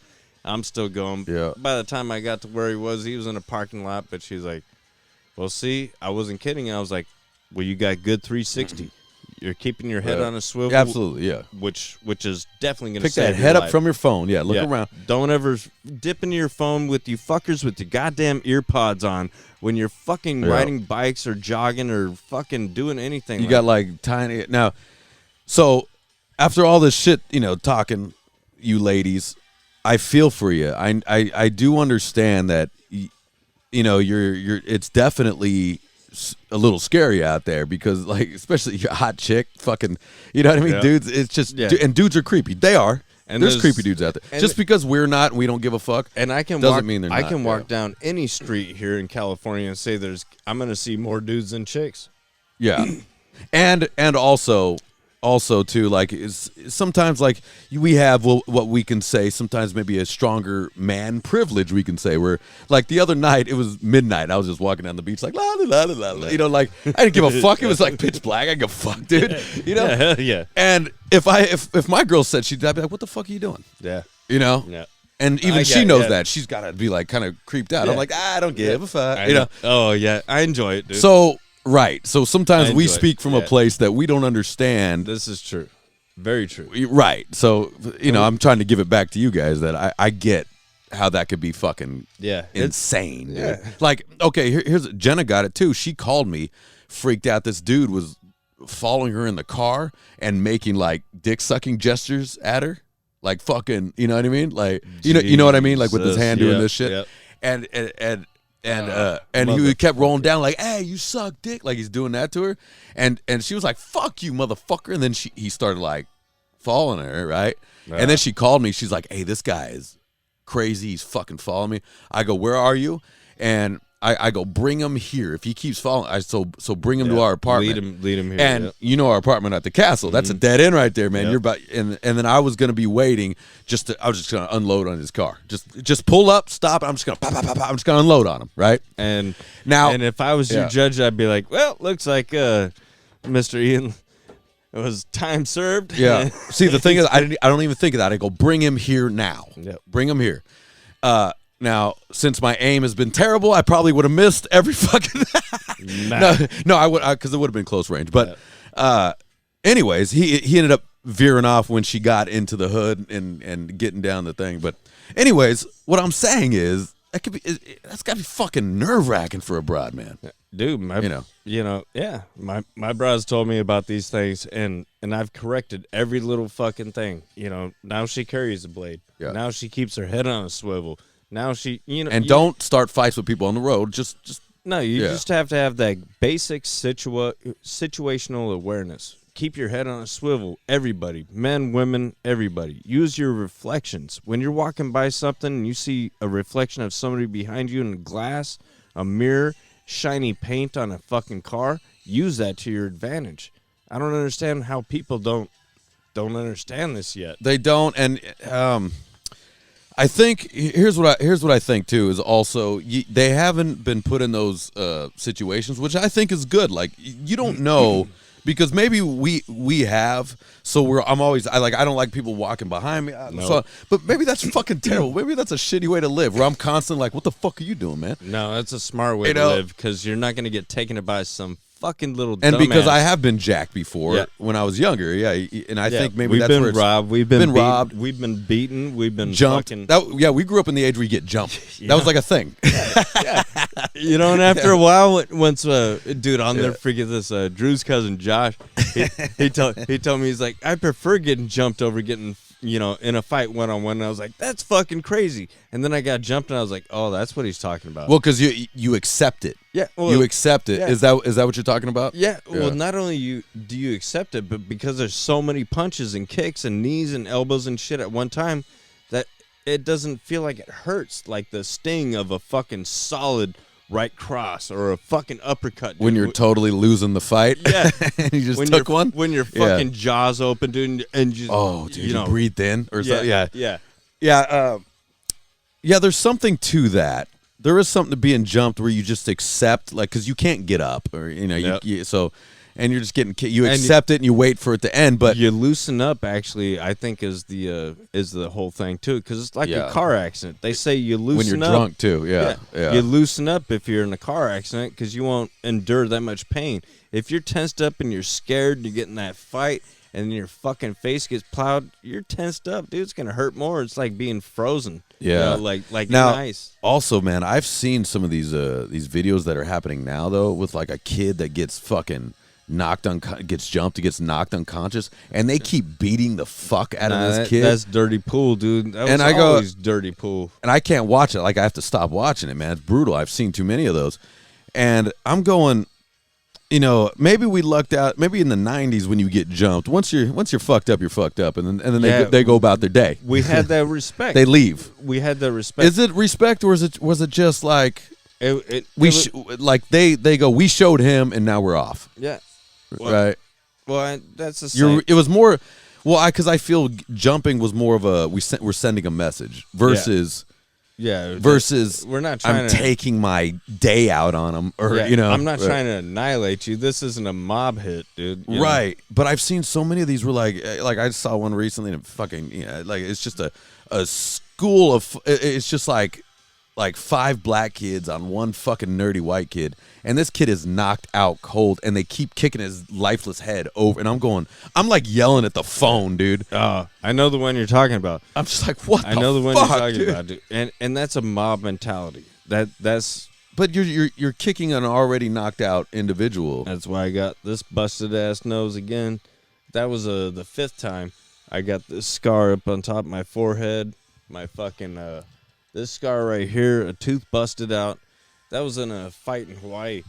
I'm still going. Yeah. By the time I got to where he was in a parking lot, but she's like, well, see, I wasn't kidding. And I was like, well, you got good 360. You're keeping your head on a swivel. Absolutely, yeah. Which is definitely going to pick save that head your up from your phone. Yeah, look around. Don't ever dip into your phone with you fuckers with your goddamn ear pods on when you're fucking riding bikes or jogging or fucking doing anything. You got like tiny now. So after all this shit, talking, you ladies, I feel for you. I do understand that. You're. It's definitely a little scary out there because, like, especially you're a hot chick, fucking, you know what I mean, dudes. It's just, and dudes are creepy. They are. And there's creepy dudes out there. Just because we're not and we don't give a fuck, and I can doesn't mean they're not. I can walk down any street here in California and say I'm going to see more dudes than chicks. Yeah, and also too, like, is sometimes like we have what we can say sometimes maybe a stronger man privilege, we can say, where like the other night it was midnight, I was just walking down the beach like la la la la la, like I didn't give a fuck. It was like pitch black. I didn't give a fuck, dude. Yeah. And if my girl said I'd be like, what the fuck are you doing? Yeah. Yeah. And even she knows that. She's got to be like kind of creeped out. I'm like, I don't give a fuck. Oh yeah, I enjoy it, dude. So sometimes we speak from a place that we don't understand. This is true. Very true. Right. So, I'm trying to give it back to you guys that I get how that could be fucking insane. Yeah. Like, okay, here's Jenna got it too. She called me, freaked out. This dude was following her in the car and making like dick sucking gestures at her. Like fucking, you know what I mean? Like, you know what I mean? Like with his hand doing this shit. Yep. And he kept rolling down like, hey, you suck dick, like he's doing that to her, and she was like, fuck you, motherfucker. And then he started like following her, right? And then she called me. She's like, hey, this guy is crazy. He's fucking following me. I go, where are you? And I go, bring him here. If he keeps following, so bring him to our apartment. Lead him here. And our apartment at the castle. That's a dead end right there, man. You're about, and then I was gonna be waiting. I was just gonna unload on his car. Just pull up, stop. I'm just gonna pop, pop, pop, pop. I'm just gonna unload on him, right? And if I was your judge, I'd be like, well, looks like Mr. Ian, it was time served. Yeah. See, the thing is, I don't even think of that. I go, bring him here now. Yep. Bring him here. Now, since my aim has been terrible, I probably would have missed every fucking. No, I would, because it would have been close range. But, anyways, he ended up veering off when she got into the hood and getting down the thing. But, anyways, what I'm saying is that's got to be fucking nerve wracking for a broad, man. Dude, my bros told me about these things, and I've corrected every little fucking thing. Now she carries a blade. Yeah. Now she keeps her head on a swivel. Now she, and don't start fights with people on the road. Just no. You just have to have that basic situational awareness. Keep your head on a swivel. Everybody, men, women, everybody. Use your reflections. When you're walking by something and you see a reflection of somebody behind you in a glass, a mirror, shiny paint on a fucking car, use that to your advantage. I don't understand how people don't understand this yet. They don't, and I think here's what I think too is also they haven't been put in those situations, which I think is good. Like you don't know because maybe we have. So I don't like people walking behind me. So, but maybe that's fucking terrible. Maybe that's a shitty way to live. Where I'm constantly like, what the fuck are you doing, man? No, that's a smart way to live because you're not going to get taken by some fucking little and dumbass. Because I have been jacked before when I was younger, and I think maybe we've that's been where robbed. We've been robbed. We've been beaten. We've been jumped. Fucking... we grew up in the age where you get jumped. That was like a thing. And after a while, once dude, I'll never forget this. Drew's cousin Josh, he told me, he's like, I prefer getting jumped over getting in a fight one-on-one. And I was like, that's fucking crazy. And then I got jumped and I was like, oh, that's what he's talking about. Well, because you accept it. Yeah. Well, you accept it. Yeah. Is that what you're talking about? Yeah. Well, not only do you accept it, but because there's so many punches and kicks and knees and elbows and shit at one time that it doesn't feel like it hurts like the sting of a fucking solid right cross or a fucking uppercut. Dude. When you're totally losing the fight. Yeah. And you just took one? When your fucking jaws open, dude, and just... Oh, dude, you breathed in or something? Yeah. Yeah, there's something to that. There is something to being jumped where you just accept, like, because you can't get up. Or, so and you're just getting you accept it and you wait for it to end. But you loosen up. Actually, I think is the whole thing too, because it's like a car accident. They say you loosen when you're up drunk too. Yeah. You loosen up if you're in a car accident because you won't endure that much pain. If you're tensed up and you're scared, and you get in that fight, and your fucking face gets plowed, you're tensed up, dude. It's gonna hurt more. It's like being frozen. Yeah, like now, ice. Also, man, I've seen some of these videos that are happening now though, with like a kid that gets fucking gets jumped, he gets knocked unconscious, and they keep beating the fuck out of this kid. That's dirty pool, dude. That was always dirty pool. And I can't watch it. Like I have to stop watching it, man. It's brutal. I've seen too many of those, and I'm going. You know, maybe we lucked out. Maybe in the '90s when you get jumped, once you're fucked up, you're fucked up, and then they go about their day. We had that respect. They leave. We had that respect. Is it respect, or was it just like they go? We showed him, and now we're off. Yeah, right. Well, that's the same. It was more. Well, because I feel jumping was more of a we're sending a message versus. Yeah. Versus, we're not trying I'm taking my day out on them, or you know, I'm not trying to annihilate you. This isn't a mob hit, dude. Right. But I've seen so many of these where like I saw one recently, and fucking like it's just a school of it's just like 5 black kids on one fucking nerdy white kid, and this kid is knocked out cold, and they keep kicking his lifeless head over, and I'm like yelling at the phone, dude. I know the one you're talking about. I'm just like, what? I know the one you're talking about, dude. And that's a mob mentality. That's. But you're kicking an already knocked out individual. That's why I got this busted ass nose again. That was the 5th time I got this scar up on top of my forehead. My fucking this scar right here, a tooth busted out. That was in a fight in Hawaii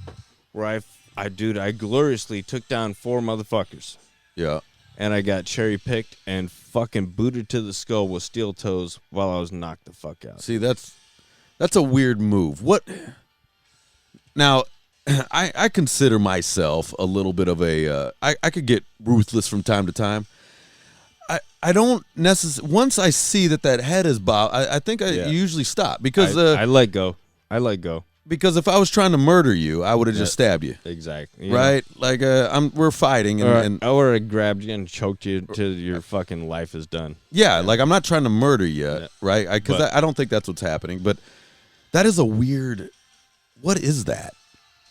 where I gloriously took down 4 motherfuckers. Yeah. And I got cherry picked and fucking booted to the skull with steel toes while I was knocked the fuck out. See, that's a weird move. What? Now, I consider myself a little bit of a. I could get ruthless from time to time. I don't necessarily. Once I see that head is bobbed, I think I usually stop because I let go. Because if I was trying to murder you, I would have just stabbed you. Exactly. Right? Like we're fighting, and I would have grabbed you and choked you till your fucking life is done. Yeah, like I'm not trying to murder you, right? Because I don't think that's what's happening. But that is a weird. What is that?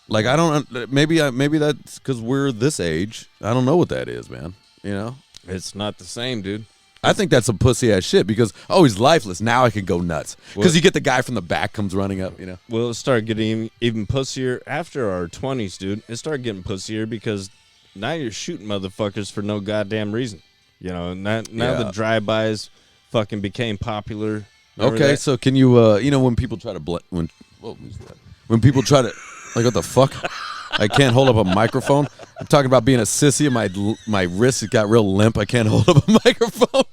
Like I don't. Maybe that's because we're this age. I don't know what that is, man. You know. It's not the same, dude. I think that's some pussy ass shit because he's lifeless. Now I can go nuts because you get the guy from the back comes running up. You know. Well, it started getting even pussier after our 20s, dude. It started getting pussier because now you're shooting motherfuckers for no goddamn reason. You know, now the drive-bys fucking became popular. Remember that? So can you when people try to when people try to like what the fuck? I can't hold up a microphone. I'm talking about being a sissy, and my wrist got real limp. I can't hold up a microphone.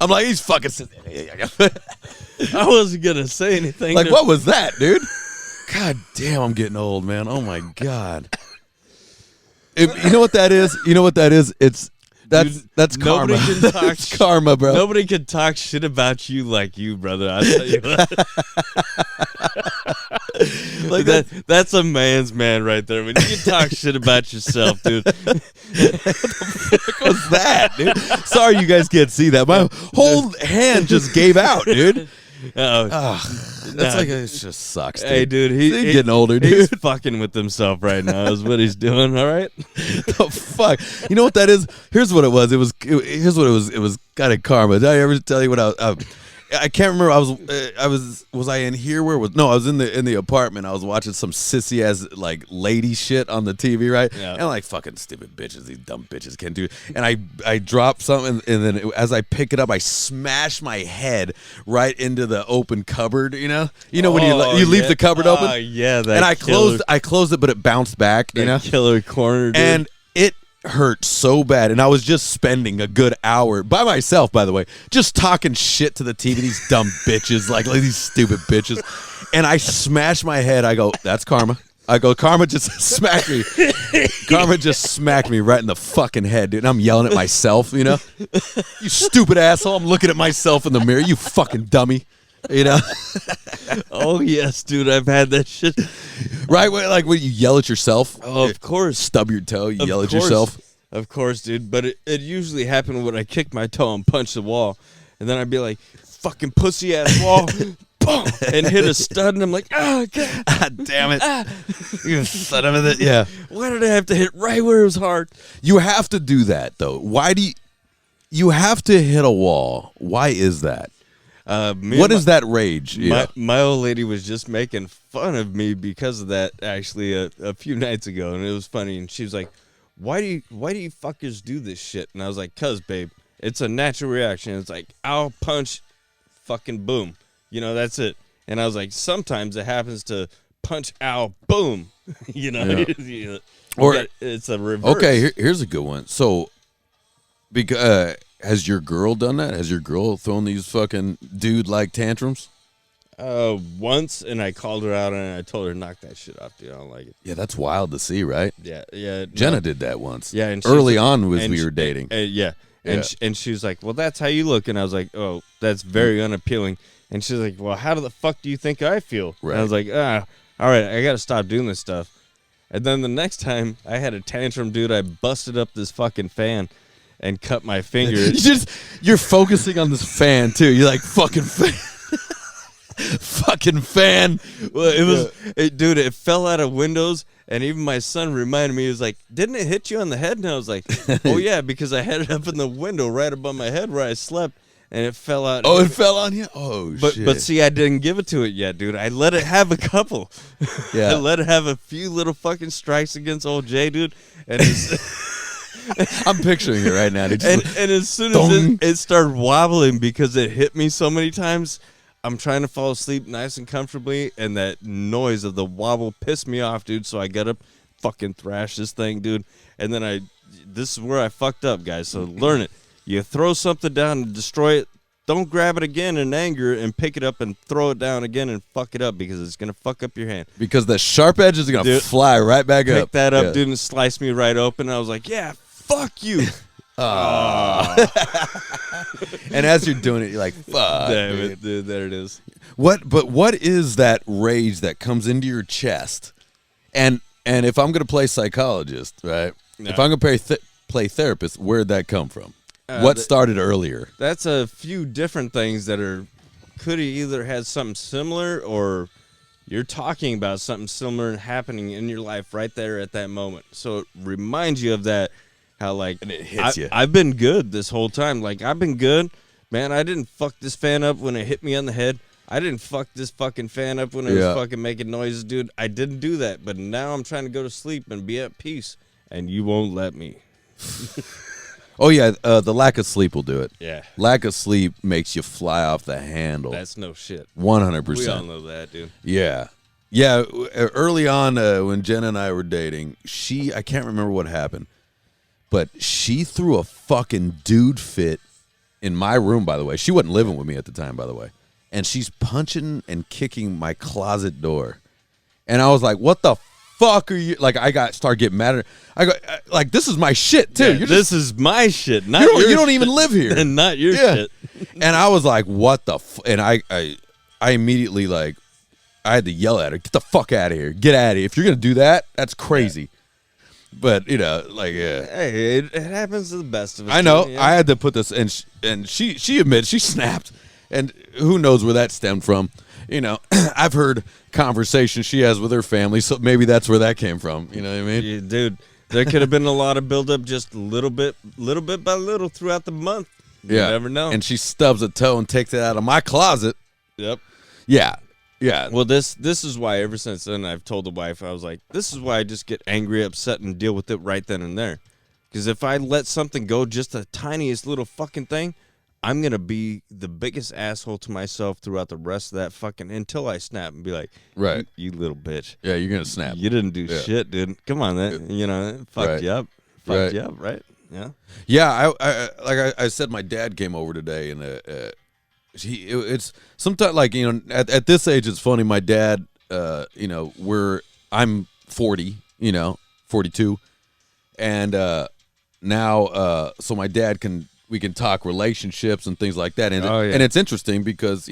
I'm like, he's fucking sissy. I wasn't gonna say anything. Like, what was that, dude? God damn, I'm getting old, man. Oh my god. You know what that is? That's karma. That's karma, bro. Nobody can talk shit about you like you, brother. I tell you what. Like that's a man's man right there. When you can talk shit about yourself, dude. What the fuck was that, dude? Sorry you guys can't see that. My whole hand just gave out, dude. That's like it just sucks, dude. Hey, dude, he's getting older, dude. He's fucking with himself right now. Is what he's doing. All right. The fuck? You know what that is? Here's what it was. It was kind of karma. Did I ever tell you what I can't remember. Was I in here? I was in the apartment. I was watching some sissy ass like lady shit on the TV, right? Yeah. And like fucking stupid bitches, these dumb bitches can't do. And I dropped something, and then as I pick it up, I smash my head right into the open cupboard. You know when you leave the cupboard open. Yeah, that. And I closed it, but it bounced back. You know, killer corner, dude. And it hurt so bad, and I was just spending a good hour by myself, by the way, just talking shit to the TV, these dumb bitches, like these stupid bitches, and I smash my head. I go, that's karma. I go, karma just smacked me. Karma just smacked me right in the fucking head, dude. And I'm yelling at myself, you know, you stupid asshole. I'm looking at myself in the mirror. You fucking dummy. You know? Oh yes, dude, I've had that shit. Right? Like when you yell at yourself. Oh, of course. Stub your toe, you yell at course. yourself. Of course, dude. But it usually happened when I kicked my toe and punched the wall. And then I'd be like, fucking pussy ass wall. Boom! And hit a stud. And I'm like, oh, God. Damn it. You son of a... Yeah. Why did I have to hit right where it was hard? You have to do that, though. Why do you have to hit a wall? Why is that? What is that rage? My old lady was just making fun of me because of that, actually, a few nights ago. And it was funny. And she was like, why do you fuckers do this shit? And I was like, cuz, babe, it's a natural reaction. It's like, I'll punch, fucking boom. You know, that's it. And I was like, sometimes it happens to punch, ow, boom. You know, yeah. Or it's a reverse. Okay, here's a good one. So, because has your girl done that? Has your girl thrown these fucking dude-like tantrums? Once, and I called her out and I told her, knock that shit off, dude. I don't like it. Yeah, that's wild to see, right? Yeah. Jenna did that once. Yeah, and early on we were dating. Yeah. And she was like, well, that's how you look. And I was like, oh, that's very unappealing. And she's like, well, how the fuck do you think I feel? Right. And I was like, all right, I got to stop doing this stuff. And then the next time I had a tantrum, dude, I busted up this fucking fan and cut my finger. You're focusing on this fan, too. You're like, fucking fan. Fucking fan. Well, it was, dude, it fell out of windows. And even my son reminded me, he was like, didn't it hit you on the head? And I was like, oh, yeah, because I had it up in the window right above my head where I slept. And it fell out. Oh, it fell on you? Oh, shit. But see, I didn't give it to it yet, dude. I let it have a couple. Yeah. I let it have a few little fucking strikes against old Jay, dude. And I'm picturing it right now. And as soon as it started wobbling because it hit me so many times, I'm trying to fall asleep nice and comfortably, and that noise of the wobble pissed me off, dude. So I got up, fucking thrashed this thing, dude. And then this is where I fucked up, guys. So learn it. You throw something down and destroy it. Don't grab it again in anger and pick it up and throw it down again and fuck it up because it's going to fuck up your hand. Because the sharp edges are going to fly right back up. Pick that up, dude, and slice me right open. I was like, yeah, fuck you. And as you're doing it, you're like, fuck. Damn it, dude, there it is. But what is that rage that comes into your chest? And if I'm going to play psychologist, right? No. If I'm going to play therapist, where'd that come from? What started earlier? That's a few different things that could have either had something similar or you're talking about something similar and happening in your life right there at that moment. So it reminds you of that, how like and it hits you. I've been good this whole time. Like I've been good. Man, I didn't fuck this fan up when it hit me on the head. I didn't fuck this fucking fan up when it was fucking making noises, dude. I didn't do that. But now I'm trying to go to sleep and be at peace, and you won't let me. Oh, yeah, the lack of sleep will do it. Yeah. Lack of sleep makes you fly off the handle. That's no shit. 100%. We all know that, dude. Yeah. Yeah, early on when Jen and I were dating, I can't remember what happened, but she threw a fucking dude fit in my room, by the way. She wasn't living with me at the time, by the way. And she's punching and kicking my closet door. And I was like, what the fuck are you? Like, started getting mad at her. I go, like, this is my shit, too. Yeah, this is my shit, not you don't even live here. And not your shit. And I was like, what the and I immediately, like, I had to yell at her, get the fuck out of here. Get out of here. If you're going to do that, that's crazy. Yeah. But, you know, like, yeah. Hey, it happens to the best of us. I know. Yeah. I had to put this, and she admitted, she snapped. And who knows where that stemmed from. You know, I've heard conversations she has with her family, so maybe that's where that came from. You know what I mean? Yeah, dude, there could have been a lot of buildup just little bit by little throughout the month. You never know. And she stubs a toe and takes it out of my closet. Yep. Yeah. Yeah. Well, this is why ever since then I've told the wife, I was like, this is why I just get angry, upset, and deal with it right then and there. Because if I let something go, just the tiniest little fucking thing, I'm going to be the biggest asshole to myself throughout the rest of that fucking, until I snap and be like, right, you little bitch. Yeah, you're going to snap. You didn't do shit, dude. Come on, that, you know, fucked you up. Fucked you up, right? Yeah. Yeah, I said, my dad came over today, and it's sometimes, like, you know, at this age, it's funny. My dad, you know, I'm 40, you know, 42, and now, so my dad can we can talk relationships and things like that. And yeah. and it's interesting because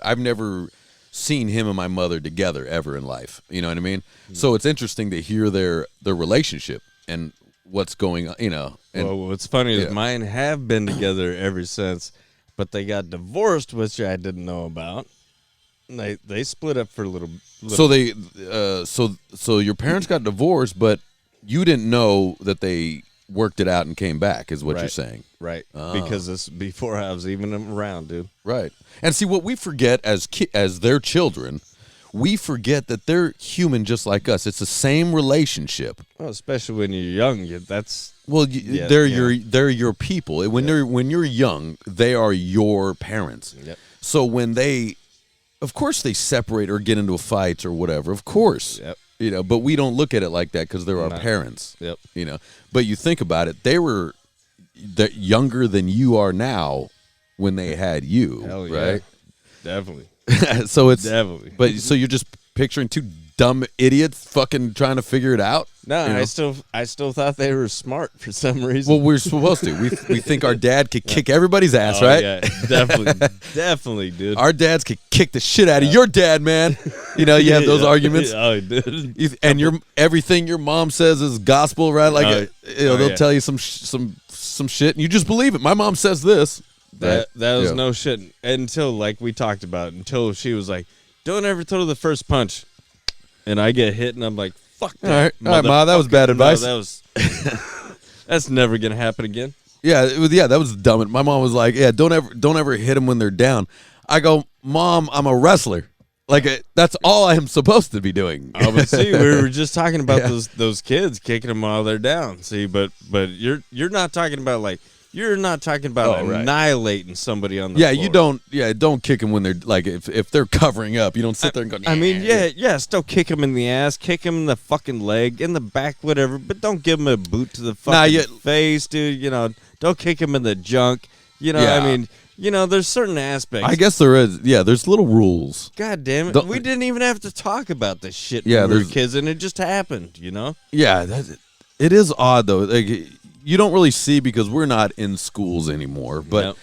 I've never seen him and my mother together ever in life. You know what I mean? So it's interesting to hear their relationship and what's going on. And, well, what's funny is mine have been together ever since, but they got divorced, which I didn't know about. And they split up for a little. So they so your parents got divorced, but you didn't know that they worked it out and came back, is what you're saying. Right. Because it's before I was even around, dude. Right. And see, what we forget as their children, we forget that they're human just like us. It's the same relationship. Well, especially when you're young, they're your people. When you're young, they are your parents. Yep. So when of course they separate or get into a fight or whatever. Of course. Yep. But we don't look at it like that because they're our parents. Yep. But you think about it, they were younger than you are now when they had you. Hell yeah. Right? Definitely. So it's definitely. But so you're just picturing two dumb idiots fucking trying to figure it out? No, I still thought they were smart for some reason. Well, we're supposed to. We think our dad could kick everybody's ass, right? Yeah, definitely, dude. Our dads could kick the shit out of your dad, man. You have those arguments. Oh, dude. And everything your mom says is gospel, right? Like they'll tell you some shit, and you just believe it. My mom says this. That was no shit until, like we talked about, until she was like, "Don't ever throw the first punch," and I get hit, and I'm like, "Fuck that!" All right, Ma, that was bad advice. No, that's never gonna happen again. Yeah, that was dumb. My mom was like, "Yeah, don't ever hit them when they're down." I go, "Mom, I'm a wrestler. Like that's all I'm supposed to be doing." Oh, but see, we were just talking about those kids kicking them while they're down. See, but you're not talking about like. You're not talking about annihilating somebody on the floor. Don't kick them when they're like if they're covering up. You don't sit there and go. I mean, still kick them in the ass, kick them in the fucking leg, in the back, whatever. But don't give them a boot to the fucking face, dude. Don't kick them in the junk. I mean, there's certain aspects. I guess there is. Yeah, there's little rules. God damn it, we didn't even have to talk about this shit when we were kids, and it just happened. Yeah, it is odd though. Like, you don't really see because we're not in schools anymore, but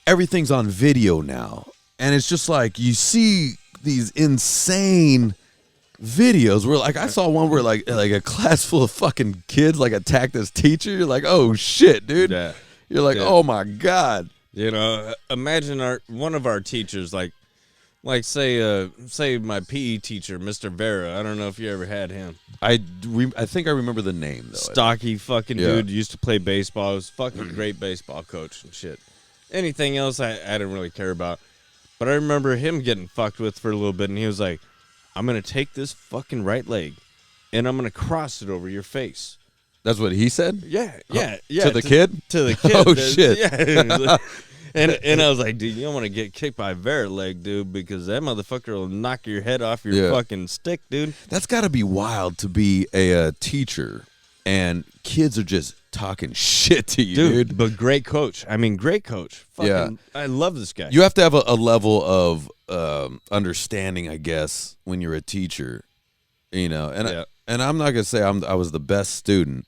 everything's on video now. And it's just like you see these insane videos where like I saw one where like a class full of fucking kids like attacked this teacher. You're like, "Oh shit, dude." Yeah. You're like, "Oh my God." Imagine one of our teachers like say my PE teacher, Mr. Vera. I don't know if you ever had him. I think I remember the name though. Stocky fucking dude, used to play baseball. He was a fucking great baseball coach and shit. Anything else I didn't really care about. But I remember him getting fucked with for a little bit, and he was like, "I'm gonna take this fucking right leg and I'm gonna cross it over your face." That's what he said? Yeah. To the kid? To the kid. Oh shit. Yeah. And I was like, dude, you don't want to get kicked by a bear leg, dude, because that motherfucker will knock your head off your fucking stick, dude. That's got to be wild to be a teacher, and kids are just talking shit to you, dude. But great coach. I mean, great coach. Fucking, I love this guy. You have to have a level of understanding, I guess, when you're a teacher, And I'm not gonna say I was the best student.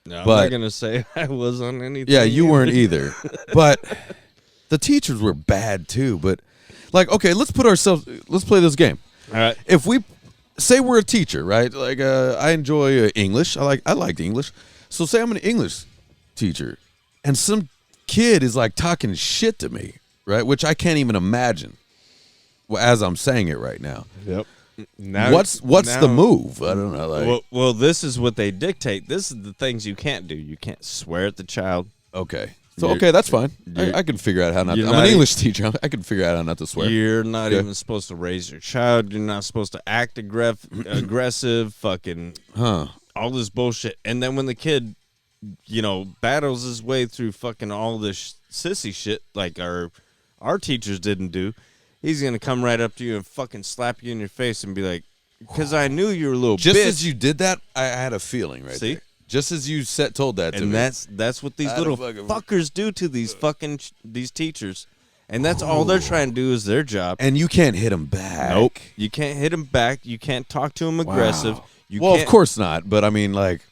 No, I'm not gonna say I was on anything. Yeah, you weren't either, but. The teachers were bad too, but like, okay, let's play this game. All right. If we say we're a teacher, right? Like, I enjoy English. I liked English. So say I'm an English teacher, and some kid is like talking shit to me, right? Which I can't even imagine as I'm saying it right now. Yep. What's the move? I don't know. Like, well, this is what they dictate. This is the things you can't do. You can't swear at the child. Okay. So, that's fine. I can figure out how not to. I'm an English teacher. I can figure out how not to swear. You're not even supposed to raise your child. You're not supposed to act aggressive, fucking all this bullshit. And then when the kid, battles his way through fucking all this sissy shit like our teachers didn't do, he's going to come right up to you and fucking slap you in your face and be like, because I knew you were a little bitch. Just as you did that, I had a feeling right there. Just as you told that to me. And that's what these little fuckers do to these these teachers. And that's all they're trying to do is their job. And you can't hit them back. Nope. You can't hit them back. You can't talk to them aggressive. Wow. Of course not. But I mean, like,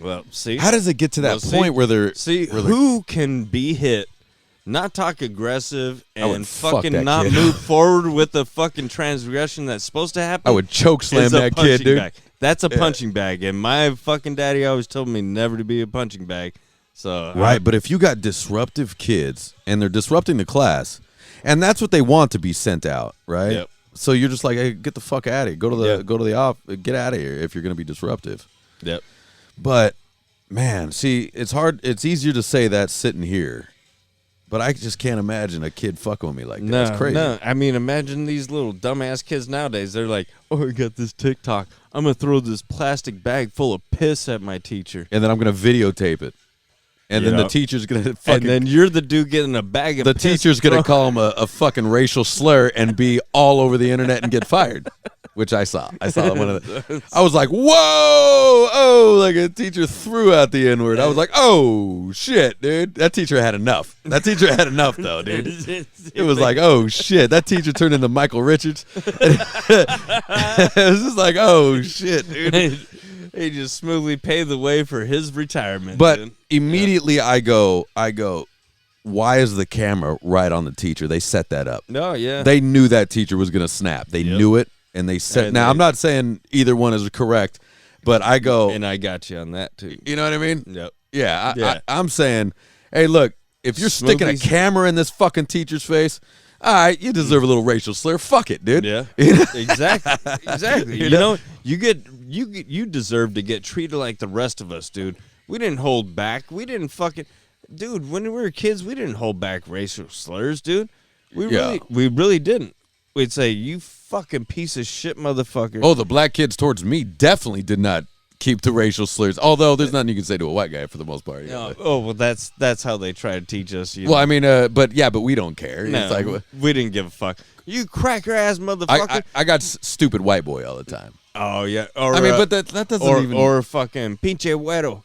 Well, see, how does it get to that point where they're who can be hit, not talk aggressive, and fucking not kid. move forward with the fucking transgression that's supposed to happen? I would choke slam that kid, dude. Bag. That's a punching bag, and my fucking daddy always told me never to be a punching bag. So right, but if you got disruptive kids and they're disrupting the class, and that's what they want to be sent out, right? Yep. So you're just like, hey, get the fuck out of here. Go to the off. Get out of here if you're going to be disruptive. Yep. But man, see, it's hard. It's easier to say that sitting here, but I just can't imagine a kid fucking with me like that. No, It's crazy. No, I mean, imagine these little dumbass kids nowadays. They're like, "Oh, I got this TikTok. I'm gonna throw this plastic bag full of piss at my teacher, And then I'm going to videotape it. And then the teacher's going to fucking... And then you're the dude getting a bag of the piss. teacher's going to call him a fucking racial slur and be all over the internet and get fired, which I saw. I saw one of the... I was like, whoa! Oh, like a teacher threw out the N-word. I was like, oh, shit, dude. That teacher had enough. That teacher had enough, though, dude. It was like, oh, shit. That teacher turned into Michael Richards. It was just like, oh, shit, dude. He just smoothly paved the way for his retirement. But dude. immediately I go, why is the camera right on the teacher? They set that up. No, yeah. They knew that teacher was going to snap. They knew it, and they set. And now, I'm not saying either one is correct, but I go. And I got you on that, too. You know what I mean? Yep. Yeah, I'm saying, hey, look, if you're sticking a camera in this fucking teacher's face, all right, you deserve a little racial slur. Fuck it, dude. Yeah, exactly. You know, you deserve to get treated like the rest of us, dude. We didn't hold back. We didn't fucking, dude. When we were kids, we didn't hold back racial slurs, dude. We really didn't. We'd say, "You fucking piece of shit, motherfucker." Oh, the black kids towards me definitely did not keep the racial slurs. Although there's nothing you can say to a white guy for the most part. No. Oh well, that's how they try to teach us. Well, I mean, but we don't care. No, it's like, we didn't give a fuck. You cracker ass motherfucker. I got stupid white boy all the time. Oh yeah. Or, I mean, but that doesn't even. Or fucking pinche güero.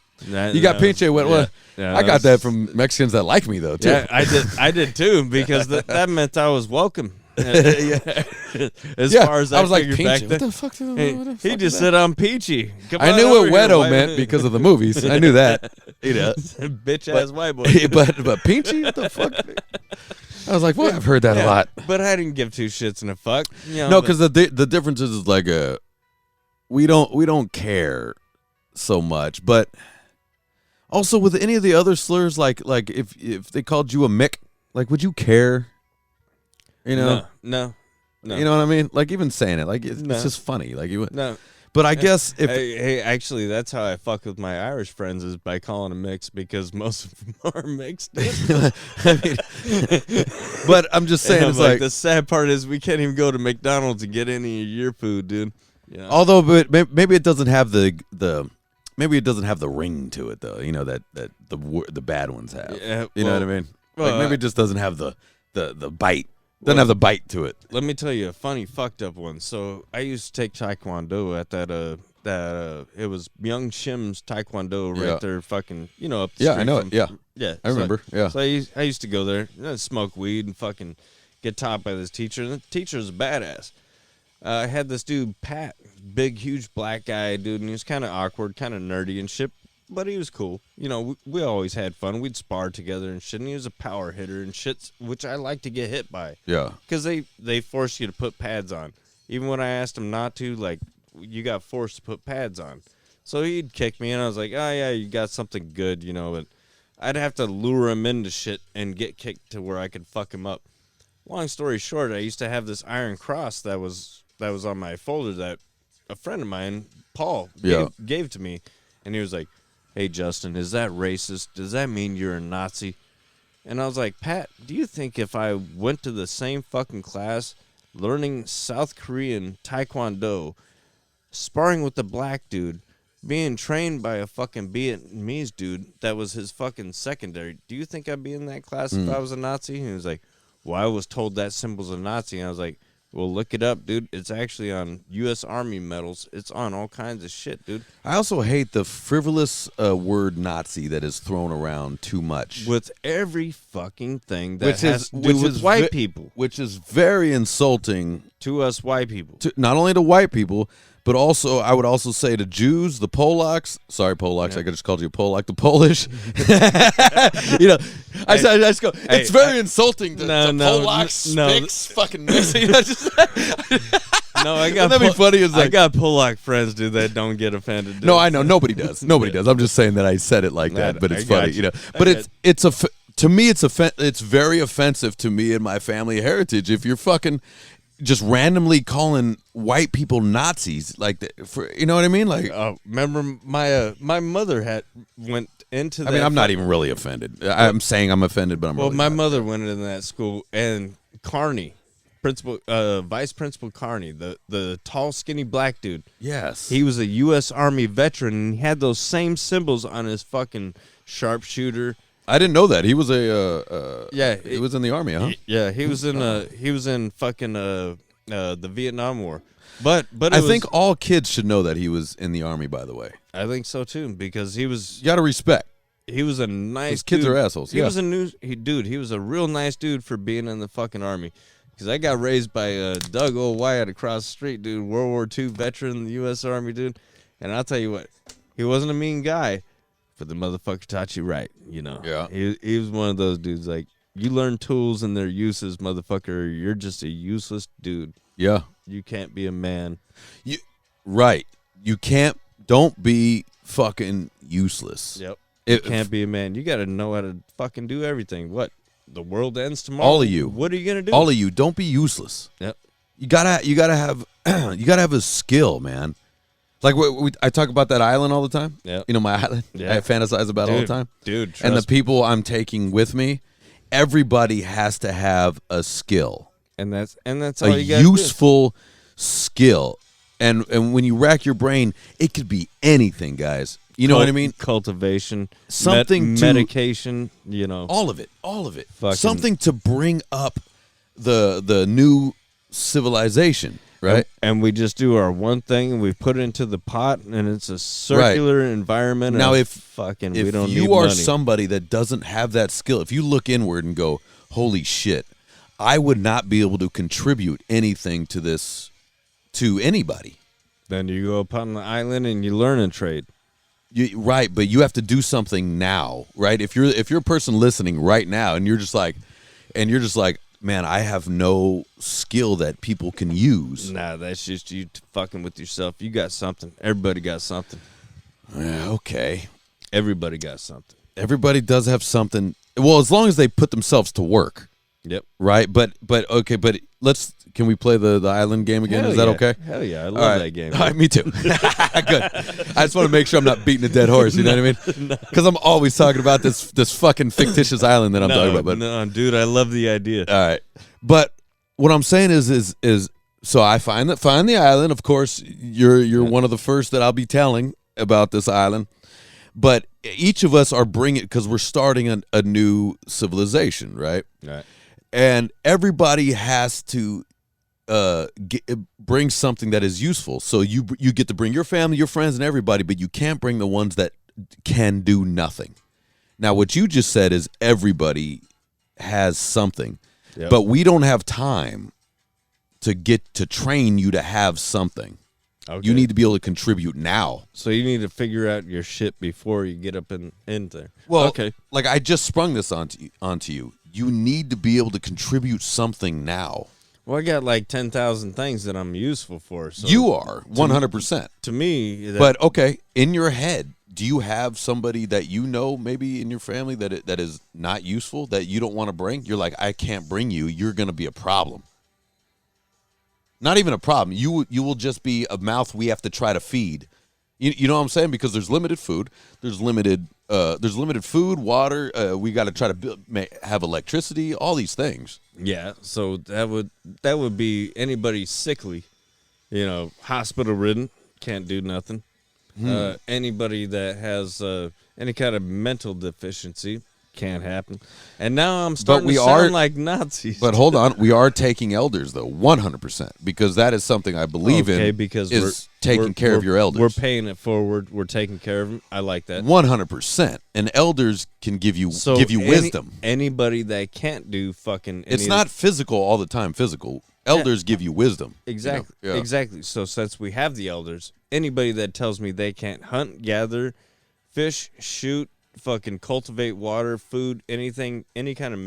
You got pinche güero. Yeah, I got that from Mexicans that like me though too. Yeah, I did too because that meant I was welcome. As far as I was like, figured Pinche, back then, what the fuck he just said I'm peachy. I knew what Wedo meant because of the movies. I knew that. Bitch ass white boy. but Pinchy, what the fuck? I was like, well, I've heard that a lot. But I didn't give two shits and a fuck. You know, no, because the difference is like we don't care so much, but also with any of the other slurs, like if they called you a Mick, like would you care? You know, no. You know what I mean? Like even saying it, like it's just funny. Like you, no. But I guess if hey, actually, that's how I fuck with my Irish friends is by calling them mix because most of them are mixed. I mean, but I'm just saying, it's like the sad part is we can't even go to McDonald's and get any of your food, dude. Yeah. Although, but maybe it doesn't have the maybe it doesn't have the ring to it though. You know that the bad ones have. Yeah, you know what I mean? Like maybe it just doesn't have the bite. Doesn't have the bite to it. Let me tell you a funny fucked up one. So I used to take Taekwondo at that it was Myung Shim's Taekwondo right there fucking up the street. I know it. Yeah. I remember. Yeah. So I used to go there, smoke weed and fucking get taught by this teacher. And the teacher was a badass. I had this dude, Pat, big, huge black guy, dude, and he was kind of awkward, kind of nerdy and shit. But he was cool. We always had fun. We'd spar together and shit. And he was a power hitter and shit, which I like to get hit by. Yeah. Because they force you to put pads on. Even when I asked him not to, like, you got forced to put pads on. So he'd kick me, and I was like, oh, yeah, you got something good, But I'd have to lure him into shit and get kicked to where I could fuck him up. Long story short, I used to have this iron cross that was on my folder that a friend of mine, Paul, gave to me. And he was like, hey, Justin, is that racist? Does that mean you're a Nazi? And I was like, Pat, do you think if I went to the same fucking class, learning South Korean Taekwondo, sparring with a black dude, being trained by a fucking Vietnamese dude that was his fucking secondary, do you think I'd be in that class if I was a Nazi? And he was like, well, I was told that symbol's a Nazi. And I was like, well, look it up, dude. It's actually on U.S. Army medals. It's on all kinds of shit, dude. I also hate the frivolous word Nazi that is thrown around too much. With every fucking thing that has to do with white people. Which is very insulting. To us white people. Not only to white people, But also, I would also say the Jews, the Polacks. Sorry, Polacks. I just called you a Polak. The Polish. I just go. It's very insulting to Polacks, Spicks, fucking missing. No, I got. That'd be funny. I got Polak friends, dude, that don't get offended. Dude. No, I know nobody does. Nobody does. I'm just saying that I said it like that, but it's funny, But to me, it's very offensive to me and my family heritage if you're fucking just randomly calling white people Nazis, like you know what I mean? Like, remember my mother went into that. I mean, I'm not even really offended. I'm saying I'm offended, but I'm really my not. mother went into that school, and Carney, Vice Principal Carney, the tall, skinny black dude. Yes, he was a U.S. Army veteran, and he had those same symbols on his fucking sharpshooter. I didn't know that he was he was in the Army, huh? Yeah, he was in fucking the Vietnam War. But I think all kids should know that he was in the Army. By the way, I think so too, because he was. You got to respect. He was a nice. Those kids dude. are assholes. He was he was a real nice dude for being in the fucking Army. Because I got raised by Doug Old Wyatt across the street, dude, World War II veteran, the U.S. Army, dude. And I'll tell you what, he wasn't a mean guy. But the motherfucker taught you right, Yeah. He was one of those dudes, like, you learn tools and their uses, motherfucker. You're just a useless dude. Yeah. You can't be a man. Right. You can't. Don't be fucking useless. Yep. You can't be a man. You got to know how to fucking do everything. What? The world ends tomorrow? All of you. What are you going to do? All of you. Don't be useless. Yep. You gotta have a skill, man. Like I talk about that island all the time. Yeah. My island. Yeah. I fantasize about it all the time. Dude, and the people I'm taking with me, everybody has to have a skill. And that's all you got. A useful skill. And when you rack your brain, it could be anything, guys. You know what I mean? Cultivation, something medication, all of it. Fucking, something to bring up the new civilization. Right, and we just do our one thing, and we put it into the pot, and it's a circular environment. Now, if you are money. somebody that doesn't have that skill, if you look inward and go, "Holy shit, I would not be able to contribute anything to this to anybody," then you go up on the island and you learn a trade. Right, but you have to do something now, right? If you're a person listening right now, and you're just like, man, I have no skill that people can use. Nah, that's just you fucking with yourself. You got something. Everybody got something. Yeah, okay. Everybody got something. Everybody does have something. Well, as long as they put themselves to work. Yep. Right? But okay, but can we play the island game again? Is that okay? Hell yeah. I love that game. All right, me too. Good. I just want to make sure I'm not beating a dead horse, you know what I mean? Because I'm always talking about this fucking fictitious island that I'm talking about. But no, dude, I love the idea. All right. But what I'm saying is so I find the island. Of course, you're one of the first that I'll be telling about this island. But each of us are bringing, because we're starting a new civilization, right? Right. And everybody has to bring something that is useful. So you get to bring your family, your friends, and everybody, but you can't bring the ones that can do nothing. Now, what you just said is everybody has something, but we don't have time to get to train you to have something. Okay. You need to be able to contribute now. So you need to figure out your shit before you get up in there. Well, okay. Like I just sprung this onto you. You need to be able to contribute something now. Well, I got like 10,000 things that I'm useful for. So you are 100%. To me, but okay, in your head, do you have somebody that you know maybe in your family that is not useful, that you don't want to bring? You're like, I can't bring you. You're going to be a problem. Not even a problem. You will just be a mouth we have to try to feed. You know what I'm saying? Because there's limited food. There's limited food, water. We got to try to have electricity. All these things. Yeah. So that would be anybody sickly, hospital ridden, can't do nothing. Anybody that has any kind of mental deficiency. Can't happen. And now I'm starting to sound like Nazis. But hold on, we are taking elders though, 100%, because that is something I believe in. Because is taking care of your elders. We're paying it forward. We're taking care of them. I like that. 100%. And elders can give you wisdom. Anybody that can't do fucking. It's not physical all the time. Physical. Elders give you wisdom. Exactly. You know? Yeah. Exactly. So since we have the elders, anybody that tells me they can't hunt, gather, fish, shoot, fucking cultivate water, food, anything, any kind of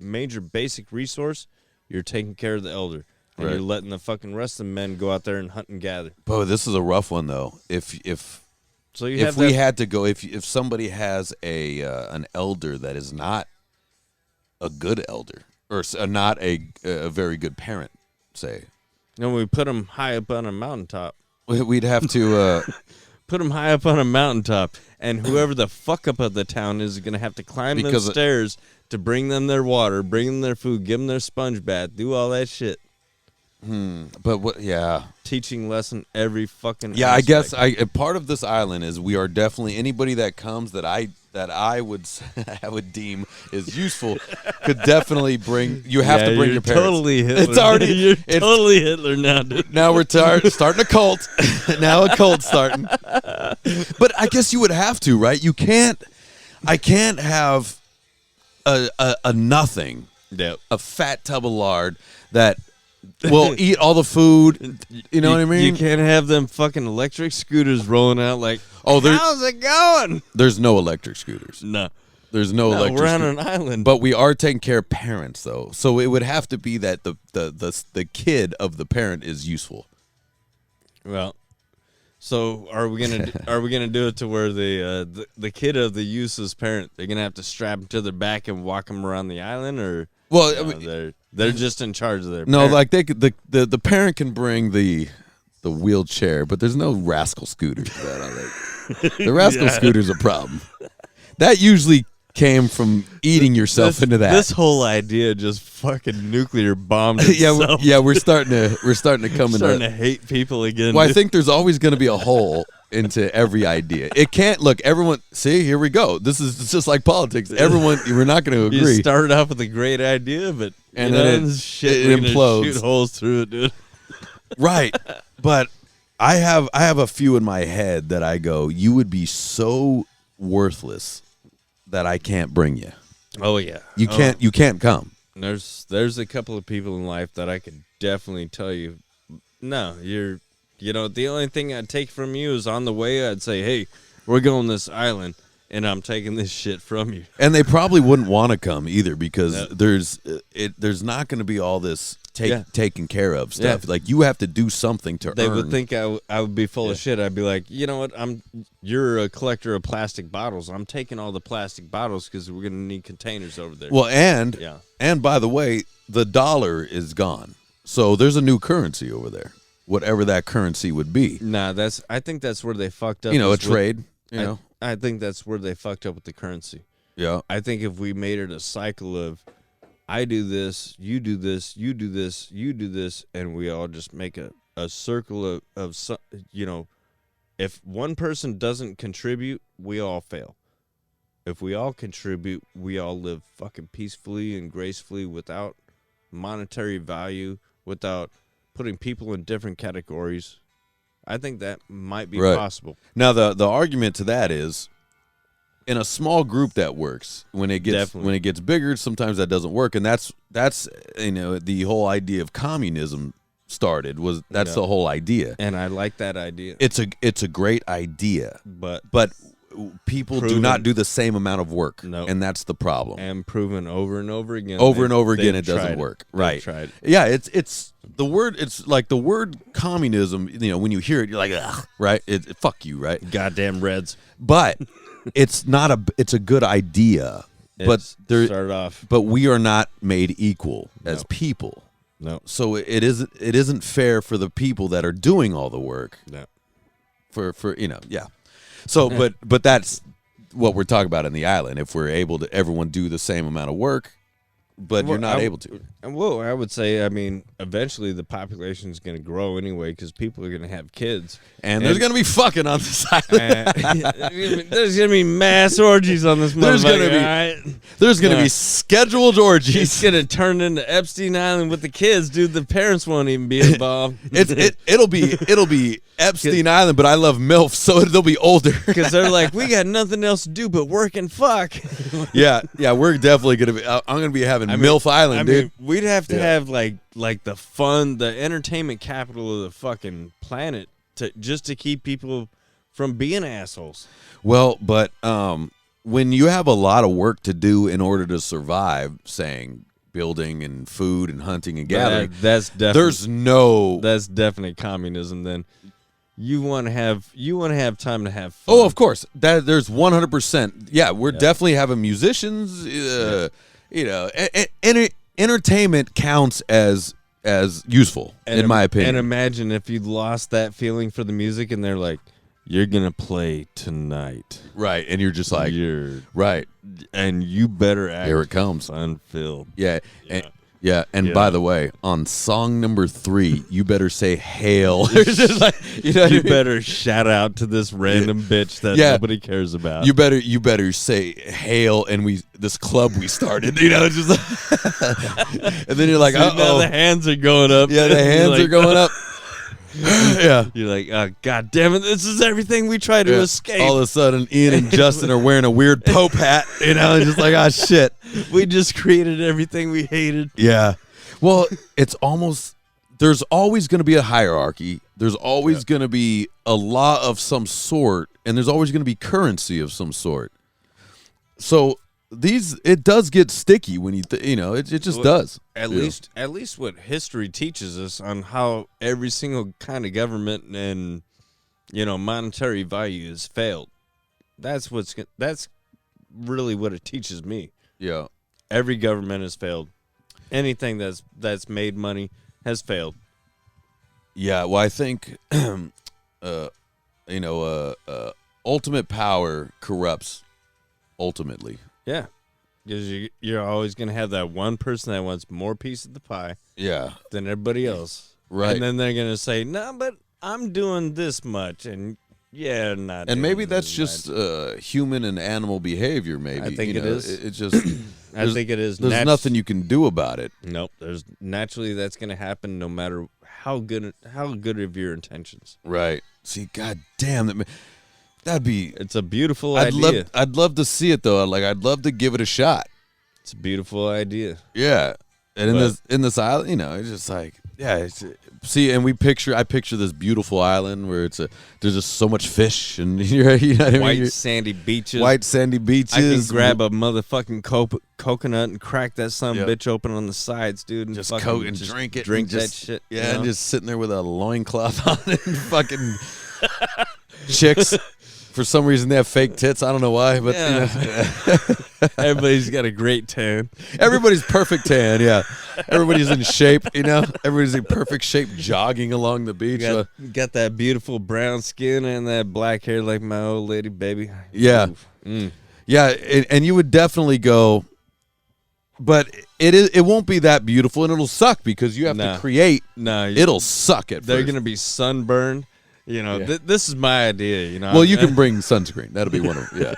major basic resource, you're taking care of the elder. And you're letting the fucking rest of the men go out there and hunt and gather. Bro, this is a rough one though. If somebody has an elder that is not a good elder or not a very good parent, say, we put them high up on a mountaintop. We'd have to put them high up on a mountaintop, and whoever the fuck up of the town is going to have to climb the stairs to bring them their water, bring them their food, give them their sponge bath, do all that shit. But what? Yeah, teaching lesson every fucking. Yeah, aspect. I guess part of this island is we are definitely anybody that comes that I would deem is useful could definitely bring. You have to bring your parents. Totally Hitler. It's already you're totally Hitler now, dude. Now we're starting a cult. Now a cult's starting. But I guess you would have to, right? You can't. I can't have a nothing. Yep. A fat tub of lard that. We'll eat all the food. You know what I mean? You can't have them fucking electric scooters rolling out like, how's it going? There's no electric scooters. No. There's no electric we're on an island. But we are taking care of parents, though. So it would have to be that the kid of the parent is useful. Well, so are we gonna do it to where the kid of the useless parent, they're gonna have to strap him to their back and walk him around the island, or they're just in charge of their parent? Like the parent can bring the wheelchair, but there's no rascal scooters. The rascal scooter's a problem. That usually came from eating yourself into that. This whole idea just fucking nuclear bombed itself. We're starting to come starting to hate people again. Well, I think there's always going to be a hole into every idea. It can't look. Everyone, see, here we go. It's just like politics. Everyone, we're not going to agree. You started off with a great idea, but and then it implodes. Shoot holes through it, dude. Right, but I have a few in my head that I go, you would be so worthless that I can't bring you. Oh yeah, you can't come. There's a couple of people in life that I could definitely tell you, no, you're. You know, the only thing I'd take from you is on the way, I'd say, hey, we're going this island, and I'm taking this shit from you. And they probably wouldn't want to come either because there's not going to be all this taken care of stuff. Yeah. Like, you have to do something to They earn. would think I would be full of shit. I'd be like, you know what, you're a collector of plastic bottles. I'm taking all the plastic bottles because we're going to need containers over there. Well, and by the way, the dollar is gone. So there's a new currency over there. Whatever that currency would be. Nah, I think that's where they fucked up. A trade. I think that's where they fucked up with the currency. Yeah. I think if we made it a cycle of, I do this, you do this, you do this, you do this, and we all just make a circle of if one person doesn't contribute, we all fail. If we all contribute, we all live fucking peacefully and gracefully without monetary value, without putting people in different categories. I think that might be possible. Now the argument to that is, in a small group that works. When it gets bigger, sometimes that doesn't work, and that's the whole idea of communism started. That's the whole idea. And I like that idea. It's a great idea, but people do not do the same amount of work, and that's the problem. And proven over and over again. It doesn't work. Right. Tried. Yeah, it's the word. It's like the word communism. When you hear it, you're like, ugh, right? Fuck you, right? Goddamn Reds. But it's not a. It's a good idea. Started off. But we are not made equal as people. No. So it isn't fair for the people that are doing all the work. No. Yeah. So, but that's what we're talking about in the island. If we're able to everyone do the same amount of work, but you're not able to. Well, I would say, eventually the population is going to grow anyway because people are going to have kids. And there's going to be fucking on this island. There's going to be mass orgies on this motherfucker. There's going to be scheduled orgies. It's going to turn into Epstein Island with the kids, dude. The parents won't even be involved. It'll be Epstein Island, but I love MILFs, so they'll be older. Because they're like, we got nothing else to do but work and fuck. Yeah, we're definitely going to be. I'm going to be having in MILF Island, dude. We'd have to have like the fun, the entertainment capital of the fucking planet just to keep people from being assholes. Well, but when you have a lot of work to do in order to survive, saying building and food and hunting and gathering, that's definitely that's definitely communism. Then you want to have time to have fun. Oh, of course. There's 100%. Yeah, we're definitely having musicians. Entertainment counts as useful, in my opinion. And imagine if you lost that feeling for the music, and they're like, "You're gonna play tonight," right? And you're just like, right, and you better act. Here it comes, unfilled. Yeah. And by the way, on song number 3, you better say "Hail." You better shout out to this random bitch that nobody cares about. You better say "Hail," and this club we started. It's just and then you're like, now the hands are going up. Yeah, the hands are going up. Yeah, you're like, oh, God damn it, this is everything we try to escape. All of a sudden, Ian and Justin are wearing a weird Pope hat, and just like, oh shit, we just created everything we hated. Yeah, well, it's almost, there's always going to be a hierarchy. There's always going to be a law of some sort, and there's always going to be currency of some sort. So it does get sticky when it just does. At least what history teaches us on how every single kind of government and monetary value has failed. That's really what it teaches me. Yeah, every government has failed. Anything that's made money has failed. Yeah, well, I think ultimate power corrupts ultimately. Yeah, because you're always going to have that one person that wants more piece of the pie than everybody else. Right. And then they're going to say, no, but I'm doing this much. And not. And maybe that's just human and animal behavior, maybe. I think it is. It's just, I think it is. There's nothing you can do about it. Nope. Naturally that's going to happen no matter how good of your intentions. Right. See, God damn that. It's a beautiful idea. I'd love to see it though. I'd love to give it a shot. It's a beautiful idea. Yeah, and in this island, it's just like see, and I picture this beautiful island where there's just so much fish and white sandy beaches. White sandy beaches. I can grab a motherfucking coconut and crack that bitch open on the sides, dude, and just drink it, drink that shit. Yeah, and just sitting there with a loincloth on it and fucking chicks. For some reason, they have fake tits. I don't know why, but everybody's got a great tan. Everybody's perfect tan. Yeah, everybody's in shape. Everybody's in perfect shape, jogging along the beach. Got that beautiful brown skin and that black hair like my old lady, baby. Yeah, yeah, and you would definitely go, but it won't be that beautiful, and it'll suck because you have to create. It'll suck at first. They're gonna be sunburned. This is my idea. Well, you can bring sunscreen. That'll be one of them. Yeah.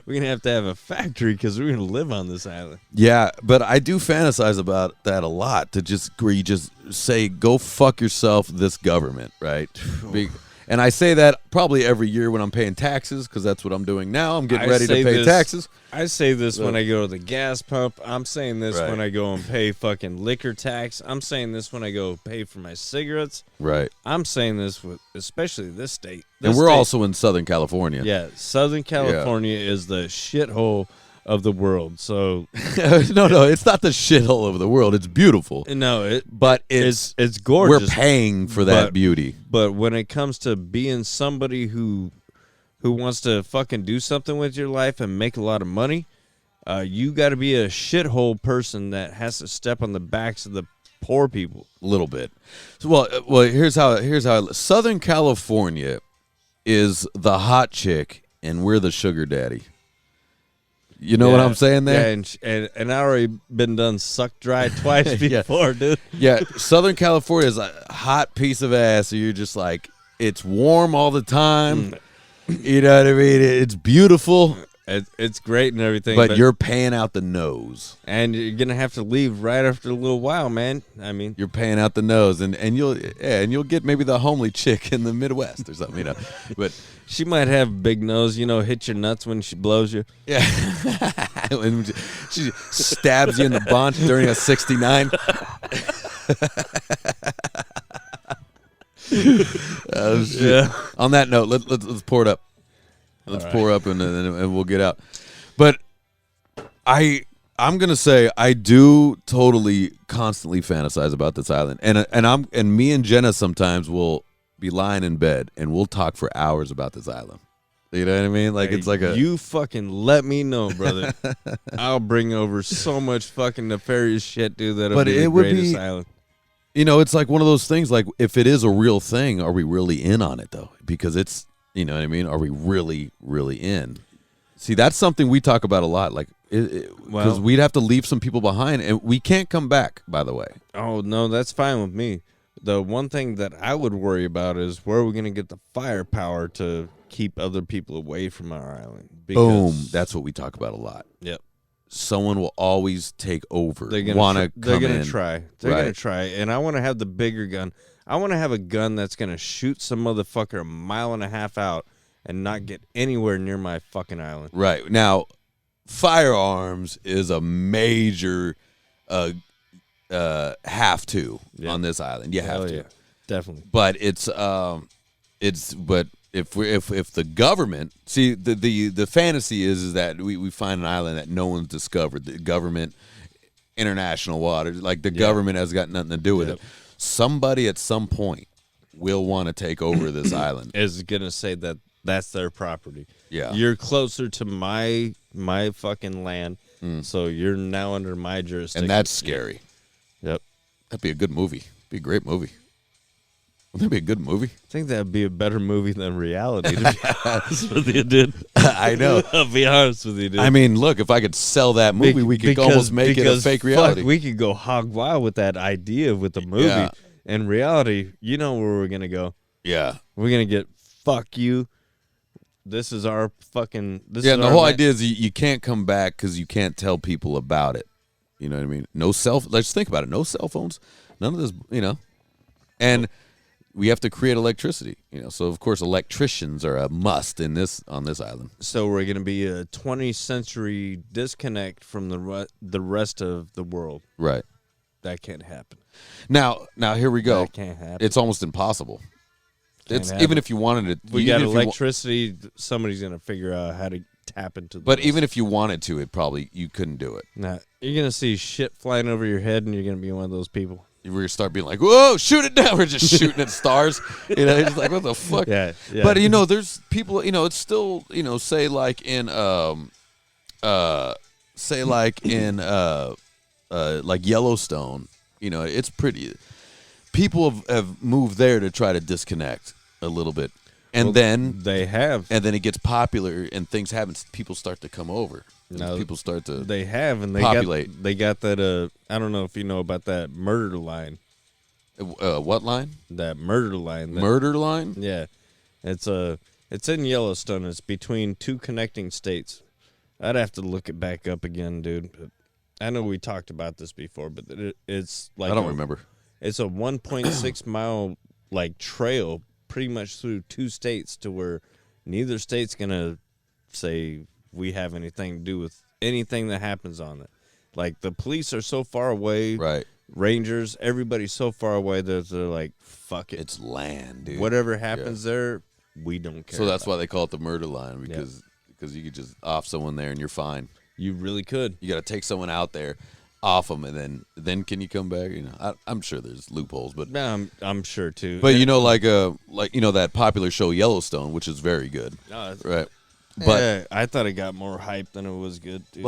We're going to have a factory because we're going to live on this island. Yeah, but I do fantasize about that a lot, where you just say, go fuck yourself, this government, right? And I say that probably every year when I'm paying taxes, because that's what I'm doing now. I'm getting ready to pay taxes. I say this when I go to the gas pump. I'm saying this when I go and pay fucking liquor tax. I'm saying this when I go pay for my cigarettes. Right. I'm saying this especially this state. And we're also in Southern California. Yeah, Southern California is the shithole of the world. So no, it's not the shithole of the world. It's beautiful. No, it's gorgeous. We're paying for that beauty. But when it comes to being somebody who wants to fucking do something with your life and make a lot of money, you got to be a shithole person that has to step on the backs of the poor people a little bit. So, well, here's how Southern California is the hot chick and we're the sugar daddy. You know what I'm saying there? Yeah, and I already been done sucked dry twice before, dude. Yeah, Southern California is a hot piece of ass. So you're just like, it's warm all the time. You know what I mean? It's beautiful. It's great and everything. But you're paying out the nose. And you're going to have to leave right after a little while, man. I mean, you're paying out the nose, and you'll get maybe the homely chick in the Midwest or something, But she might have a big nose, hit your nuts when she blows you. Yeah. When she stabs you in the bunch during a 69. Yeah. On that note, let's pour it up. Let's pour up and we'll get out. But I'm gonna say I do totally constantly fantasize about this island, and me and Jenna sometimes will be lying in bed and we'll talk for hours about this island. You know what I mean? Like, it's like you fucking let me know, brother. I'll bring over so much fucking nefarious shit, dude. That'll be the greatest island. You know, it's like one of those things. Like, if it is a real thing, are we really in on it though? Because it's, you know what I mean? Are we really, really in? See, that's something we talk about a lot. Like, because we'd have to leave some people behind, and we can't come back. By the way. Oh no, that's fine with me. The one thing that I would worry about is where are we going to get the firepower to keep other people away from our island? Boom. That's what we talk about a lot. Yep. Someone will always take over. They're gonna try. They're gonna try. And I want to have the bigger gun. I want to have a gun that's gonna shoot some motherfucker a mile and a half out and not get anywhere near my fucking island. Right. Now, firearms is a major have to on this island. You have to. Yeah, definitely. But it's but if the government, see, the fantasy is that we find an island that no one's discovered. The government, international waters, like the government has got nothing to do with it. Somebody at some point will want to take over this island. Is gonna say that that's their property. Yeah. You're closer to my fucking land, so you're now under my jurisdiction. And that's scary. Yep. That'd be a good movie. Be a great movie. Wouldn't that be a good movie? I think that'd be a better movie than reality, to be honest with you, dude. I know. I'll be honest with you, dude. I mean, look, if I could sell that movie, we could almost make it a fake reality. We could go hog wild with that idea with the movie. Yeah. In reality, you know where we're going to go. Yeah. We're going to get, fuck you. This is our fucking... and the whole idea is you can't come back because you can't tell people about it. You know what I mean? Let's think about it. No cell phones. None of this, you know. And we have to create electricity, you know. So, of course, electricians are a must on this island. So we're going to be a 20th century disconnect from the rest of the world. Right. That can't happen. Now here we go. That can't happen. It's almost impossible. Even if you wanted it. We got electricity. Somebody's going to figure out how to tap into this. But even if you wanted to, you couldn't do it. Nah, you're going to see shit flying over your head, and you're going to be one of those people. We're going to start being like, whoa, shoot it down. We're just shooting at stars. You know, it's like, what the fuck? Yeah. But, you know, there's people, you know, it's still, you know, say like in like Yellowstone, you know, it's pretty. People have moved there to try to disconnect a little bit. And then they have. And then it gets popular and things happen. People start to come over. No, people start to They have, and populate. They got that, I don't know if you know about that murder line. What line? That murder line. Murder line? Yeah. It's in Yellowstone. It's between two connecting states. I'd have to look it back up again, dude. But I know we talked about this before, but it's like... I don't remember. It's a 1.6 mile like trail pretty much through two states to where neither state's going to say we have anything to do with anything that happens on it. Like, the police are so far away. Right. Rangers, everybody's so far away that they're like, fuck it. It's land, dude. Whatever happens there, we don't care. So that's why they call it the murder line, because you could just off someone there and you're fine. You really could. You got to take someone out there, off them, and then can you come back? You know, I'm sure there's loopholes, but I'm sure too. But you know, like you know that popular show Yellowstone, which is very good. No, right. But I thought it got more hype than it was good, dude.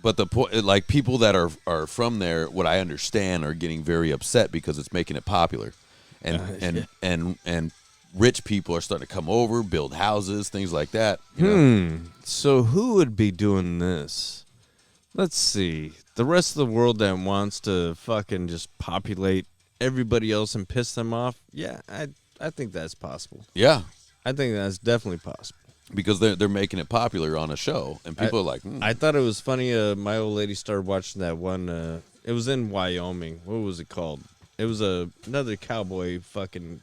But the point, like, people that are from there, what I understand, are getting very upset because it's making it popular, and rich people are starting to come over, build houses, things like that. You know? So who would be doing this? Let's see. The rest of the world that wants to fucking just populate everybody else and piss them off. Yeah, I think that's possible. Yeah, I think that's definitely possible. Because they're making it popular on a show, and people are like, I thought it was funny. My old lady started watching that one. It was in Wyoming. What was it called? It was another cowboy fucking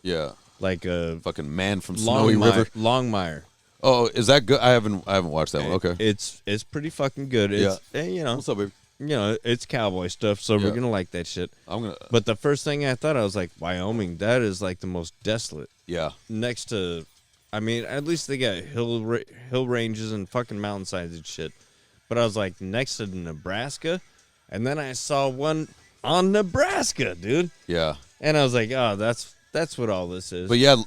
like a fucking man from Snowy River, Longmire. Oh, is that good? I haven't watched that one. Okay. It's pretty fucking good. It's you know, what's up, baby? you know, it's cowboy stuff, so we're gonna like that shit. But the first thing I thought, I was like, Wyoming, that is like the most desolate. Yeah. Next to, I mean, at least they got hill ranges and fucking mountainsides and shit. But I was like, next to Nebraska, and then I saw one on Nebraska, dude. Yeah. And I was like, oh, that's what all this is. But yeah.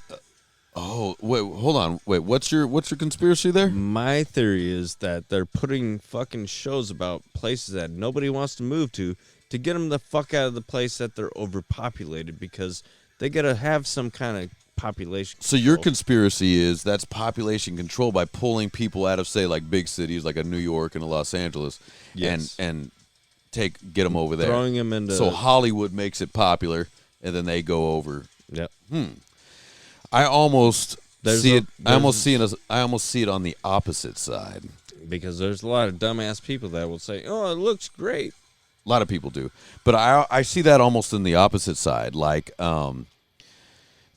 Oh wait, hold on. Wait, what's your conspiracy there? My theory is that they're putting fucking shows about places that nobody wants to move to get them the fuck out of the place that they're overpopulated, because they gotta have some kind of population control. So your conspiracy is that's population control by pulling people out of, say, like big cities like a New York and a Los Angeles, yes, and get them over there, throwing them into. So Hollywood makes it popular, and then they go over. Yep. I almost see it. I almost see it on the opposite side, because there's a lot of dumbass people that will say, "Oh, it looks great." A lot of people do, but I see that almost in the opposite side. Like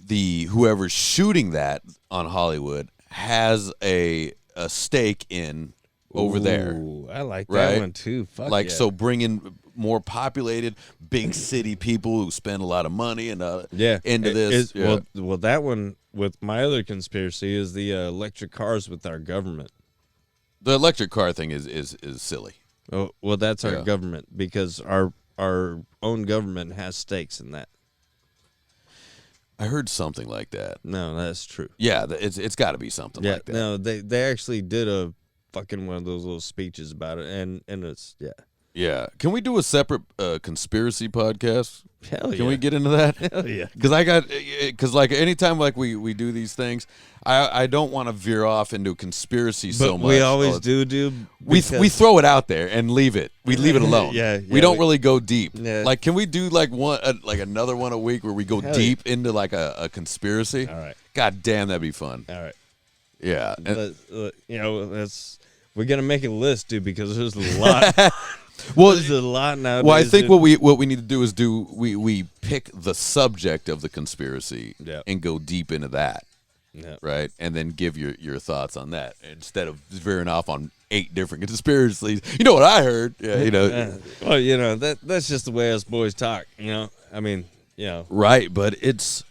the whoever's shooting that on Hollywood has a stake in over there. I like that right? one too. Fuck like yeah. So, bring in more populated big city people who spend a lot of money and into this. Well, that one with my other conspiracy is the electric cars with our government. The electric car thing is silly. Oh, well, that's our government, because our own government has stakes in that. I heard something like that. No, that's true. Yeah, it's got to be something like that. No, they actually did a fucking one of those little speeches about it, and it's Yeah. Can we do a separate conspiracy podcast? Hell yeah. Can we get into that? Hell yeah. Because like anytime like we do these things, I don't want to veer off into conspiracy so much. We always do. We throw it out there and leave it. We leave it alone. We don't really go deep. Yeah. Like, can we do like another one a week where we go deep into like a conspiracy? All right. God damn, that'd be fun. All right. Yeah. We're gonna make a list, dude, because there's a lot. Well, there's a lot nowadays. Well, I think what we need to do is we pick the subject of the conspiracy and go deep into that, right? And then give your thoughts on that instead of veering off on 8 different conspiracies. You know what I heard? Yeah, well, that's just the way us boys talk. I mean, right? But it's.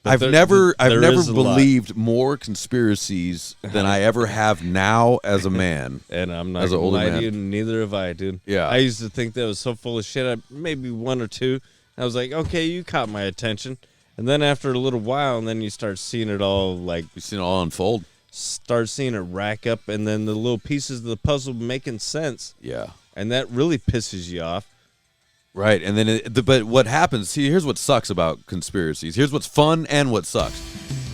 I've never believed more conspiracies than I ever have now as a man. And I'm not gonna lie to you, neither have I, dude. Yeah. I used to think that was so full of shit. Maybe 1 or 2. I was like, okay, you caught my attention. And then after a little while, and then you start seeing it all, like, you've seen it all unfold. Start seeing it rack up, and then the little pieces of the puzzle making sense. Yeah. And that really pisses you off. Right, and then but what happens, see, here's what sucks about conspiracies. Here's what's fun and what sucks,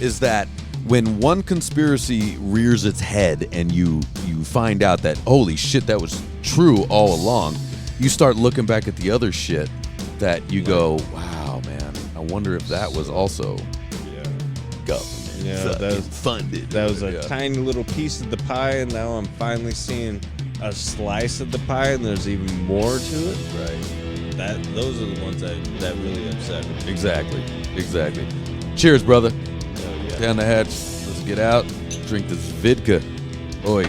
is that when one conspiracy rears its head and you find out that, holy shit, that was true all along, you start looking back at the other shit that you go, wow, man, I wonder if that was also funded. That was a tiny little piece of the pie, and now I'm finally seeing a slice of the pie, and there's even more to it. Right. Those are the ones that really upset me. Exactly. Cheers, brother. Yeah. Down the hatch. Let's get out. Drink this vodka. Oi.